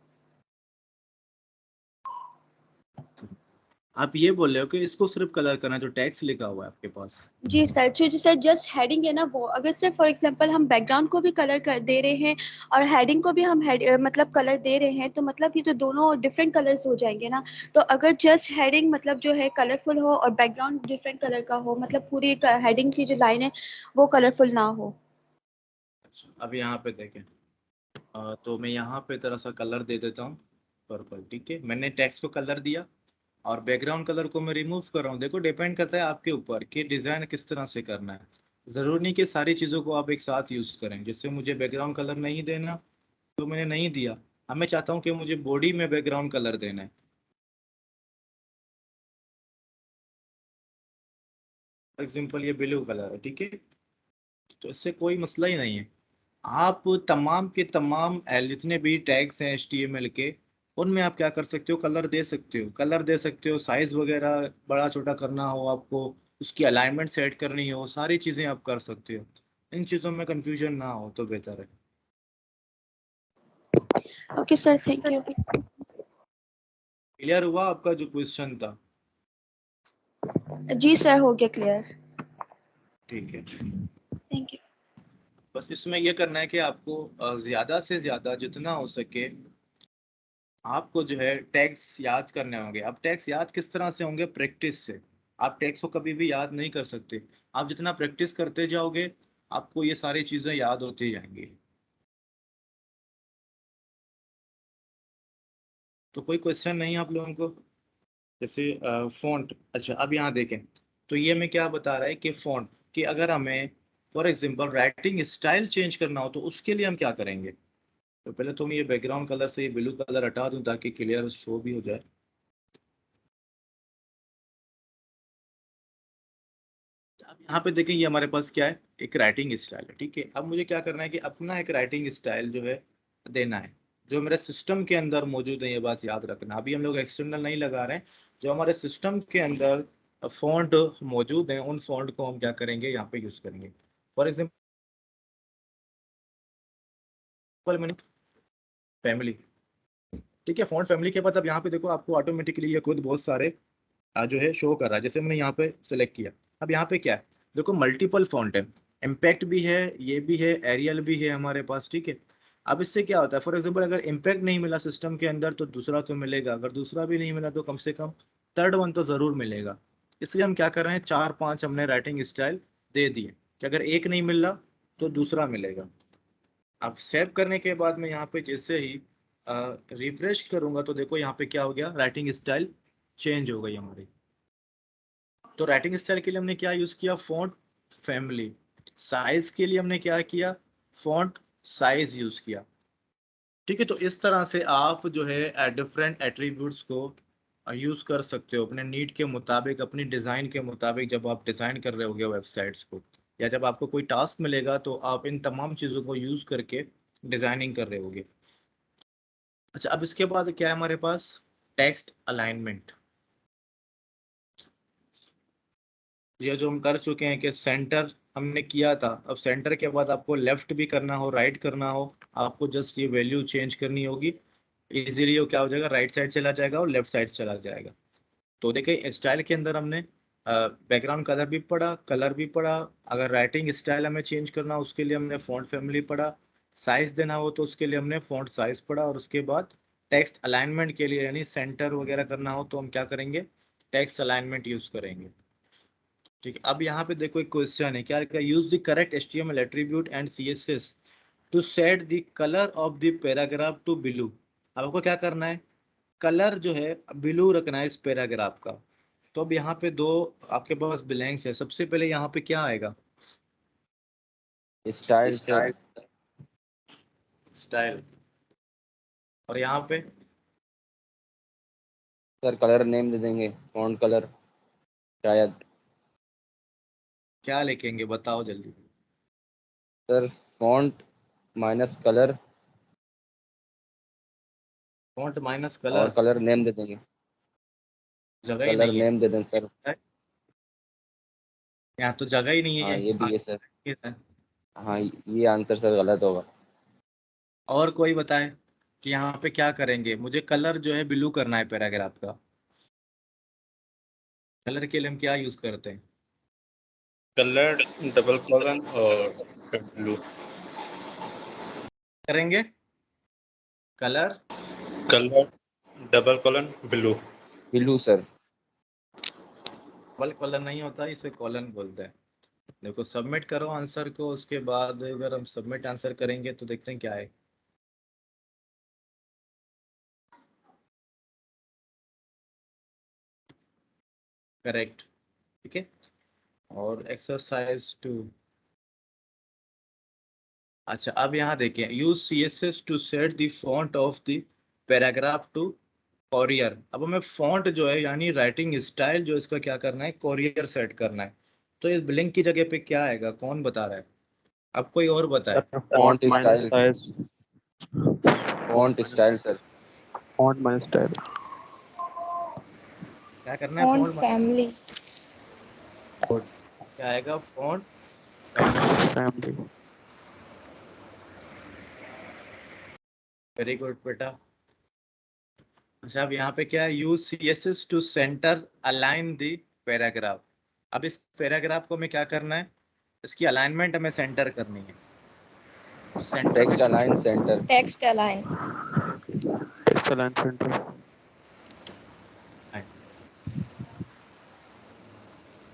आप ये बोल रहे हो कि इसको सिर्फ कलर करना है, जो टैक्स लिखा हुआ है आपके पास? जी सर, जो सर जस्ट हेडिंग है ना वो, अगर सर फॉर एग्जांपल हम बैकग्राउंड को भी कलर कर दे रहे हैं और हेडिंग को भी हम मतलब कलर दे रहे हैं तो मतलब ये तो दोनों डिफरेंट कलर्स हो जाएंगे ना। तो अगर जस्ट हेडिंग मतलब जो है कलरफुल हो और बैकग्राउंड डिफरेंट कलर का हो, मतलब पूरी हेडिंग की जो लाइन है वो कलरफुल ना हो। अच्छा, अब यहाँ पे देखें, तो मैं यहाँ पे तरह सा कलर दे देता हूँ, पर्पल। ठीक है, मैंने टेक्स्ट को कलर दिया और बैकग्राउंड कलर को मैं रिमूव कर रहा हूँ। देखो डिपेंड करता है आपके ऊपर कि डिजाइन किस तरह से करना है। जरूरी नहीं कि सारी चीजों को आप एक साथ यूज करें। जैसे मुझे बैकग्राउंड कलर नहीं देना तो मैंने नहीं दिया। अब मैं चाहता हूँ कि मुझे बॉडी में बैकग्राउंड कलर देना है, फॉर एग्जाम्पल ये ब्लू कलर है। ठीक है, तो इससे कोई मसला ही नहीं है। आप तमाम के तमाम जितने भी टैग्स हैं HTML के, उनमें आप क्या कर सकते हो, कलर दे सकते हो। कलर दे सकते हो, साइज वगैरह बड़ा छोटा करना हो आपको, उसकी अलाइनमेंट सेट करनी हो, सारी चीज़ें आप कर सकते हो। इन चीज़ों में कंफ्यूजन ना हो तो बेहतर है। Okay sir, thank you. Clear हुआ आपका जो क्वेश्चन था? जी सर, हो गया क्लियर। ठीक है, थैंक यू। बस इसमें यह करना है कि आपको ज़्यादा से ज़्यादा जितना हो सके आपको जो है टैग्स याद करने होंगे। अब टैग्स याद किस तरह से होंगे, प्रैक्टिस से। आप टैग्स को कभी भी याद नहीं कर सकते। आप जितना प्रैक्टिस करते जाओगे आपको ये सारी चीजें याद होती जाएंगी। तो कोई क्वेश्चन नहीं आप लोगों को? जैसे फॉन्ट, अच्छा अब यहाँ देखें, तो ये हमें क्या बता रहा है कि फॉन्ट कि अगर हमें for example writing style change करना हो तो उसके लिए हम क्या करेंगे। तो पहले तो मैं ये बैकग्राउंड कलर से ये ब्लू कलर हटा दूं ताकि क्लियर शो भी हो जाए। अब यहाँ पे देखें, ये हमारे पास क्या है, एक राइटिंग स्टाइल है। ठीक है, अब मुझे क्या करना है कि अपना एक राइटिंग स्टाइल जो है देना है, जो मेरे सिस्टम के अंदर मौजूद है। ये बात याद रखना, अभी हम लोग एक्सटर्नल नहीं लगा रहे हैं। जो हमारे सिस्टम के अंदर फॉन्ट मौजूद हैं उन फॉन्ट को हम क्या करेंगे, यहाँ पे यूज करेंगे। फॉर एग्जाम्पल मैंने फैमिली, ठीक है, फॉन्ट फैमिली के बाद अब यहाँ पे देखो आपको ऑटोमेटिकली ये खुद बहुत सारे जो है शो कर रहा है। जैसे मैंने यहाँ पे सिलेक्ट किया, अब यहाँ पे क्या है, देखो मल्टीपल फॉन्ट है, इम्पैक्ट भी है, ये भी है, एरियल भी है हमारे पास। ठीक है, अब इससे क्या होता है, फॉर एग्जांपल अगर इम्पैक्ट नहीं मिला सिस्टम के अंदर तो दूसरा तो मिलेगा, अगर दूसरा भी नहीं मिला तो कम से कम थर्ड वन तो जरूर मिलेगा। इसलिए हम क्या कर रहे हैं, 4-5 हमने राइटिंग स्टाइल दे दिए कि अगर एक नहीं मिल रहा तो दूसरा मिलेगा। अब सेव करने के बाद मैं यहाँ पे जैसे ही रिफ्रेश करूंगा तो देखो यहाँ पे क्या हो गया, राइटिंग स्टाइल चेंज हो गई हमारी। तो राइटिंग स्टाइल के लिए हमने क्या यूज किया, फॉन्ट फैमिली। साइज के लिए हमने क्या किया, फॉन्ट साइज यूज किया। ठीक है, तो इस तरह से आप जो है डिफरेंट एट्रीब्यूट्स को यूज कर सकते हो अपने नीड के मुताबिक, अपनी डिजाइन के मुताबिक। जब आप डिजाइन कर रहे होगे वेबसाइट्स को, या जब आपको कोई टास्क मिलेगा तो आप इन तमाम चीजों को यूज करके डिजाइनिंग कर रहे होगे। अच्छा, अब इसके बाद क्या है हमारे पास, टेक्स्ट अलाइनमेंट। ये जो हम कर चुके हैं कि सेंटर हमने किया था, अब सेंटर के बाद आपको लेफ्ट भी करना हो, राइट करना हो, आपको जस्ट ये वैल्यू चेंज करनी होगी। इजीली वो क्या हो जाएगा, राइट साइड चला जाएगा और लेफ्ट साइड चला जाएगा। तो देखिए स्टाइल के अंदर हमने बैकग्राउंड कलर भी पढ़ा, कलर भी पढ़ा। अगर राइटिंग स्टाइल हमें चेंज करना हो उसके लिए हमने फॉन्ट फैमिली पढ़ा। साइज देना हो तो उसके लिए हमने फॉन्ट साइज पढ़ा। और उसके बाद टेक्स्ट अलाइनमेंट के लिए यानी सेंटर वगैरह करना हो तो हम क्या करेंगे, टेक्स्ट अलाइनमेंट यूज करेंगे। ठीक है, अब यहाँ पे देखो एक क्वेश्चन है, क्या use the correct HTML attribute and CSS to set the colour of the paragraph to blue. अब आपको क्या करना है, कलर जो है ब्लू रखना है इस पैराग्राफ का। तो अब यहाँ पे दो आपके पास ब्लैंक्स है। सबसे पहले यहाँ पे क्या आएगा, स्टाइल सर। स्टाइल। और यहाँ पे सर कलर नेम दे देंगे, फॉन्ट कलर शायद। क्या लिखेंगे बताओ जल्दी। Sir font minus colour font minus और कलर, कलर नेम दे देंगे। जगह ही कलर नहीं नेम दे दें सर। है यहाँ, तो जगह ही नहीं है हाँ ये भी है सर। ये है। हाँ ये आंसर सर गलत होगा। और कोई बताए कि यहाँ पे क्या करेंगे, मुझे कलर जो है ब्लू करना है पैराग्राफ का। कलर के लिए हम क्या यूज करते हैं, कलर डबल कॉलन और ब्लू। करेंगे colour colour double colon blue. Blue sir. Double colon नहीं होता, इसे कॉलन बोलते हैं। देखो सबमिट करो आंसर को, उसके बाद अगर हम सबमिट आंसर करेंगे तो देखते हैं क्या है। करेक्ट, ठीक है। और एक्सरसाइज 2। अच्छा, अब यहाँ देखें, use CSS to set the font of the paragraph to courier. अब हमें फॉन्ट जो है यानी राइटिंग स्टाइल जो इसका क्या करना है, कोरियर सेट करना है। तो इस ब्लिंक की जगह पे क्या आएगा, कौन बता रहा है, अब कोई और बताए। Font minus style. Size, font style sir. Font minus style, क्या करना है, फॉन्ट फॉन्ट फैमिली। क्या आएगा, font family. Family. Very good बेटा। अच्छा, अब यहाँ पे क्या है, use CSS to centre align the paragraph. अब इस पैराग्राफ को हमें क्या करना है, इसकी अलाइनमेंट हमें सेंटर करनी है। सेंटर में text align centre. Text align. Text align centre.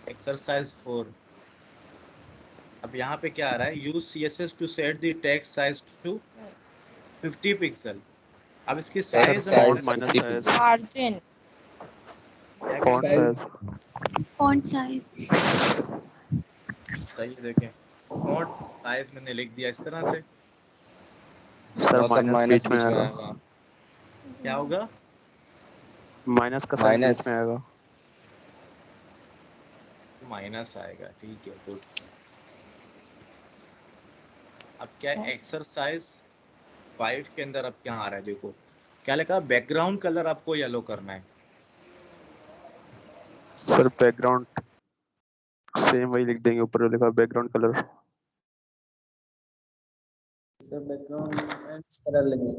Exercise 4। अब यहाँ पे क्या आ रहा है, use CSS to set the text size to 50 pixel. अब इसकी टेक्स्ट साइज हमें font size minus 50 size, pixel. Margin. क्या फॉन्ट कहते हैं, साइज, फॉन्ट साइज। सही देखें, फॉन्ट साइज मैंने लिख दिया इस तरह से। सर और सर माइनस माइनस बीच में बीच में आएगा, आएगा। क्या होगा, माइनस का साइन बीच माइनस। में आएगा। माइनस आएगा, ठीक है, गुड। अब क्या है, एक्सरसाइज 5 के अंदर अब क्या आ रहा है, देखो क्या लिखा, बैकग्राउंड कलर आपको येलो करना है। सर बैकग्राउंड सेम वही लिख देंगे, ऊपर जो लिखा background colour. Sir background colour लेंगे।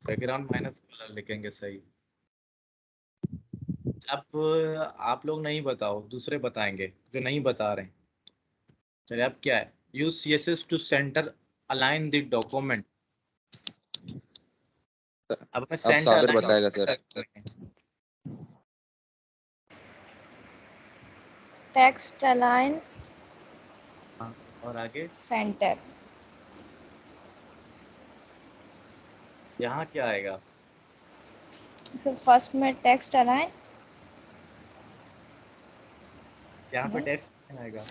बैकग्राउंड माइनस कलर लिखेंगे, सही। अब आप लोग नहीं बताओ, दूसरे बताएंगे जो नहीं बता रहे हैं। चलिए, अब क्या है, use CSS to centre align the document. अब हमें अब सेंटर साबिर अलाइन बताएगा सर। टेक्स्ट अलाइन हाँ, और आगे सेंटर। यहाँ क्या आएगा? सो फर्स्ट में टेक्स्ट अलाइन, यहाँ पे टेक्स्ट आएगा।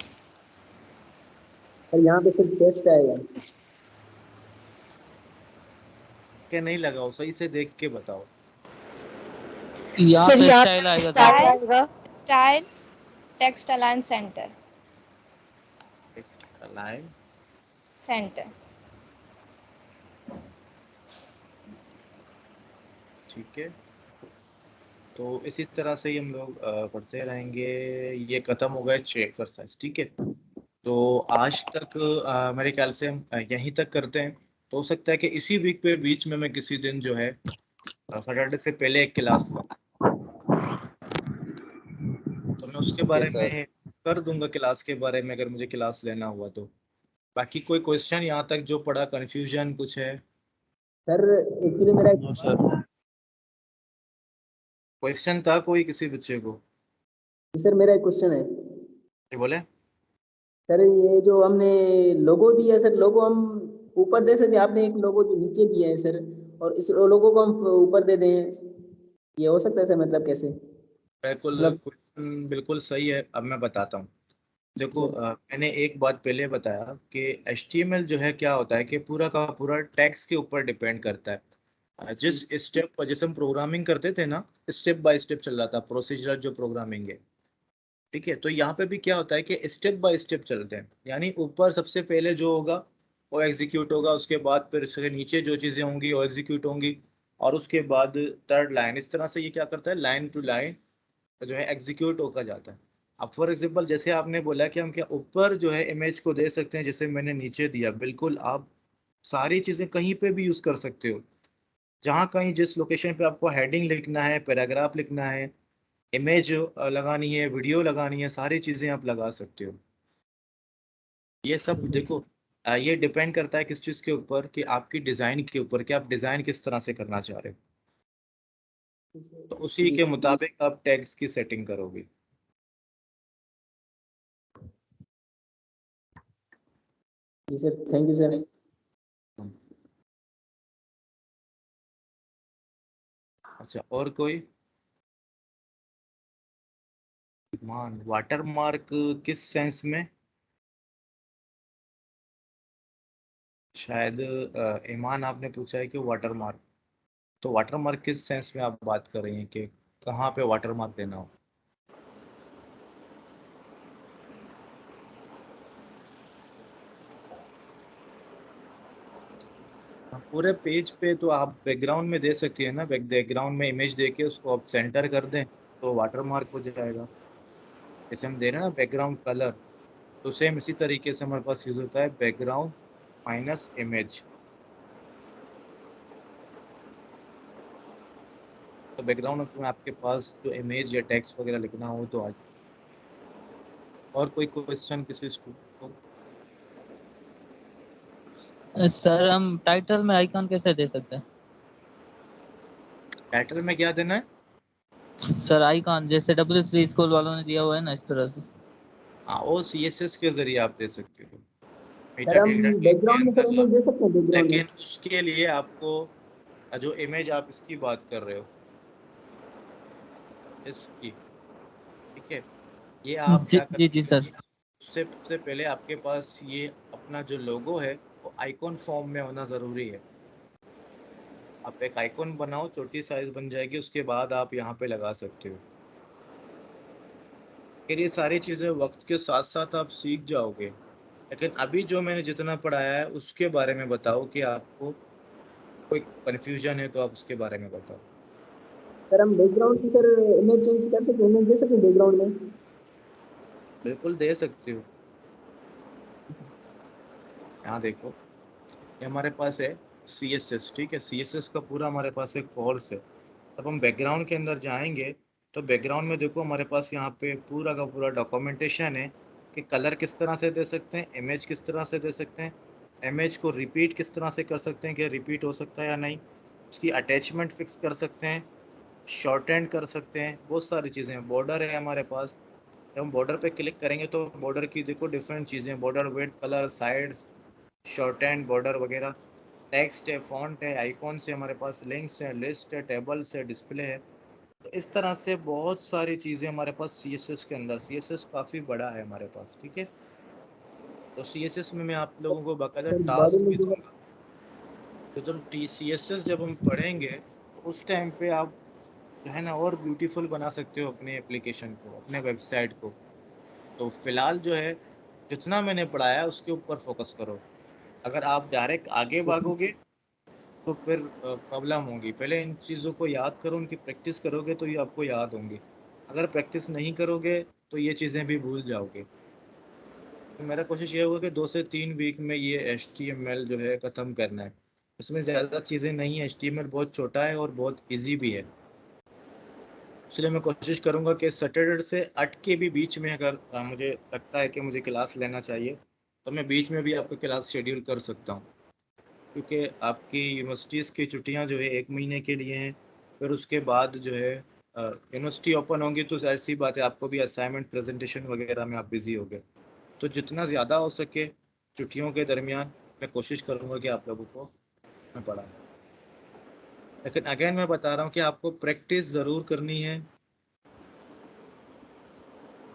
और यहाँ पे सिर्फ टेक्स्ट आएगा। क्या नहीं लगाओ, सही से देख के बताओ। यहाँ पे स्टाइल आएगा sir. Style text align centre. Text align centre. ठीक है, तो इसी तरह से ही हम लोग पढ़ते रहेंगे। ये खत्म हो गए 6 एक्सरसाइज, ठीक है। तो आज तक मेरे ख्याल से हम यहीं तक करते हैं। तो हो सकता है कि इसी वीक पे बीच में मैं किसी दिन जो है सैटरडे से पहले एक क्लास लूँ, तो मैं उसके बारे में कर दूंगा, क्लास के बारे में अगर मुझे क्लास लेना हुआ तो। बाकी कोई क्वेश्चन यहाँ तक जो पड़ा, कंफ्यूजन कुछ है? सर एक्चुअली मेरा क्वेश्चन था कोई किसी बच्चे को? सर मेरा एक क्वेश्चन है। ये बोले सर ये जो हमने लोगो दिया है सर, लोगो हम ऊपर दे सकते हैं? आपने एक लोगो जो नीचे दिया है सर, और इस लोगो को हम ऊपर दे दें, ये हो सकता है सर? मतलब कैसे? बिल्कुल, क्वेश्चन बिल्कुल सही है। अब मैं बताता हूँ। देखो मैंने एक बात पहले बताया कि HTML जो है क्या होता है कि पूरा का पूरा टेक्स्ट के ऊपर डिपेंड करता है। जिस स्टेप जैसे हम प्रोग्रामिंग करते थे ना, स्टेप बाय स्टेप चल रहा था, प्रोसीजरल जो प्रोग्रामिंग है, ठीक है। तो यहाँ पे भी क्या होता है कि स्टेप बाय स्टेप चलते हैं, यानी ऊपर सबसे पहले जो होगा वो एग्जीक्यूट होगा, उसके बाद फिर उसके नीचे जो चीज़ें होंगी वो एग्जीक्यूट होंगी, और उसके बाद थर्ड लाइन। इस तरह से ये क्या करता है, लाइन टू लाइन जो है एग्जीक्यूट होकर जाता है। अब फॉर एग्जांपल जैसे आपने बोला कि हम क्या ऊपर जो है इमेज को दे सकते हैं, जैसे मैंने नीचे दिया, बिल्कुल आप सारी चीज़ें कहीं पे भी यूज़ कर सकते हो। जहाँ कहीं जिस लोकेशन पे आपको हेडिंग लिखना है, पैराग्राफ लिखना है, इमेज लगानी है, वीडियो लगानी है, सारी चीज़ें आप लगा सकते हो। ये सब देखो ये डिपेंड करता है किस चीज़ के ऊपर, कि आपकी डिज़ाइन के ऊपर, कि आप डिज़ाइन किस तरह से करना चाह रहे हो, तो उसी के मुताबिक आप टैग्स की सेटिंग करोगे। जी सर, थैंक यू सर। अच्छा, और कोई? मान वाटर मार्क किस सेंस में? शायद ईमान आपने पूछा है कि वाटर मार्क, तो वाटर मार्क किस सेंस में आप बात कर रही हैं कि कहाँ पे वाटर मार्क देना हो? पूरे पेज पे तो आप बैकग्राउंड में दे सकती है ना, बैकग्राउंड में इमेज देके उसको आप सेंटर कर दें तो वाटर मार्क हो जाएगा। जैसे हम दे रहे हैं ना बैकग्राउंड कलर, तो सेम इसी तरीके से हमारे पास यूज होता है बैकग्राउंड माइनस इमेज। तो बैकग्राउंड में आपके पास जो इमेज या टेक्स्ट वगैरह लिखना हो तो आज। और कोई क्वेश्चन किसी स्टूडेंट को? सर हम टाइटल में आइकन कैसे दे सकते हैं? टाइटल में क्या देना है? सर आइकन जैसे W3 स्कूल वालों ने दिया हुआ है ना, इस तरह से। हाँ, वो CSS के जरिए आप दे सकते हो, सर हम मेटाडेटा टैग के बैकग्राउंड में सर अंदर। इमेज दे सकते हैं बैकग्राउंड में? लेकिन उसके लिए आपको जो इमेज आप इसकी बात कर रहे हो, इसकी, ठीक है, ये आप क्या कर जी सकते सर। हो, उससे सबसे पहले आपके पास ये अपना जो लोगो है वो आइकॉन फॉर्म में होना ज़रूरी है। आप एक आइकॉन बनाओ, छोटी साइज बन जाएगी, उसके बाद आप यहाँ पे लगा सकते हो। फिर ये सारी चीज़ें वक्त के साथ साथ आप सीख जाओगे। लेकिन अभी जो मैंने जितना पढ़ाया है उसके बारे में बताओ, कि आपको कोई कन्फ्यूजन है तो आप उसके बारे में बताओ। सर हम बैकग्राउंड की सर इमेज चेंज कर सकते हैं, इमेज दे सकते हैं बैकग्राउंड में? बिल्कुल दे सकते हो। यहाँ देखो, ये हमारे पास है CSS, ठीक है। CSS का पूरा हमारे पास एक कोर्स है। अब हम बैकग्राउंड के अंदर जाएंगे तो बैकग्राउंड में देखो हमारे पास यहाँ पे पूरा का पूरा डॉक्यूमेंटेशन है कि कलर किस तरह से दे सकते हैं, इमेज किस तरह से दे सकते हैं, इमेज को रिपीट किस तरह से कर सकते हैं कि रिपीट हो सकता है या नहीं, उसकी अटैचमेंट फिक्स कर सकते हैं, शॉर्ट एंड कर सकते हैं, बहुत सारी चीज़ें हैं। बॉर्डर है हमारे पास, जब हम बॉर्डर पे क्लिक करेंगे तो बॉर्डर की देखो डिफरेंट चीज़ें, border width, colour, sides, short and border वगैरह, टेक्स्ट है, फॉन्ट है, आइकॉन्स है, हमारे पास लिंक्स है, लिस्ट है, टेबल्स है, डिस्प्ले है। तो इस तरह से बहुत सारी चीज़ें हमारे पास CSS के अंदर, CSS काफ़ी बड़ा है हमारे पास, ठीक है। तो CSS में मैं आप लोगों को बाकायदा सर बॉडी टास्क में भी जो दूंगा। तो जब CSS जब हम पढ़ेंगे तो उस टाइम पे आप जो है ना और ब्यूटीफुल बना सकते हो अपने एप्लीकेशन को, अपने वेबसाइट को। तो फिलहाल जो है जितना मैंने पढ़ाया उसके ऊपर फोकस करो। अगर आप डायरेक्ट आगे भागोगे तो फिर प्रॉब्लम होगी। पहले इन चीज़ों को याद करो, उनकी प्रैक्टिस करोगे तो ये आपको याद होंगी। अगर प्रैक्टिस नहीं करोगे तो ये चीज़ें भी भूल जाओगे। तो मेरा कोशिश ये होगा कि 2 से 3 वीक में ये HTML जो है ख़त्म करना है। इसमें ज़्यादा चीज़ें नहीं है, HTML बहुत छोटा है और बहुत ईजी भी है। इसलिए मैं कोशिश करूँगा कि सैटरडे से 8 के भी बीच में अगर मुझे लगता है कि मुझे क्लास लेना चाहिए तो मैं बीच में भी आपको क्लास शेड्यूल कर सकता हूँ। क्योंकि आपकी यूनिवर्सिटीज़ की छुट्टियाँ जो है 1 महीने के लिए हैं, फिर उसके बाद जो है यूनिवर्सिटी ओपन होंगी तो ज़ाहिर-सी बात है आपको भी असाइनमेंट, प्रेज़ेंटेशन वगैरह में आप बिज़ी होगे। तो जितना ज़्यादा हो सके छुट्टियों के दरमियान मैं कोशिश करूँगा कि आप लोगों को मैं पढ़ाऊँ। लेकिन अगेन मैं बता रहा हूँ कि आपको प्रैक्टिस ज़रूर करनी है।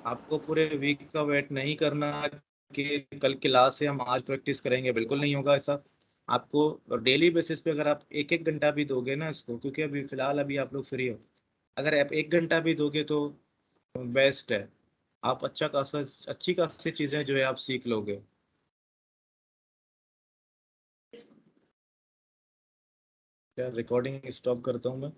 आपको पूरे वीक का वेट नहीं करना कि कल क्लास है हम आज प्रैक्टिस करेंगे, बिल्कुल नहीं होगा ऐसा। आपको डेली बेसिस पे अगर आप 1-1 घंटा भी दोगे ना इसको, क्योंकि अभी फ़िलहाल अभी आप लोग फ्री हो। अगर आप 1 घंटा भी दोगे तो बेस्ट है। आप अच्छी खासी चीज़ें जो है आप सीख लोगे। क्या रिकॉर्डिंग स्टॉप करता हूँ मैं?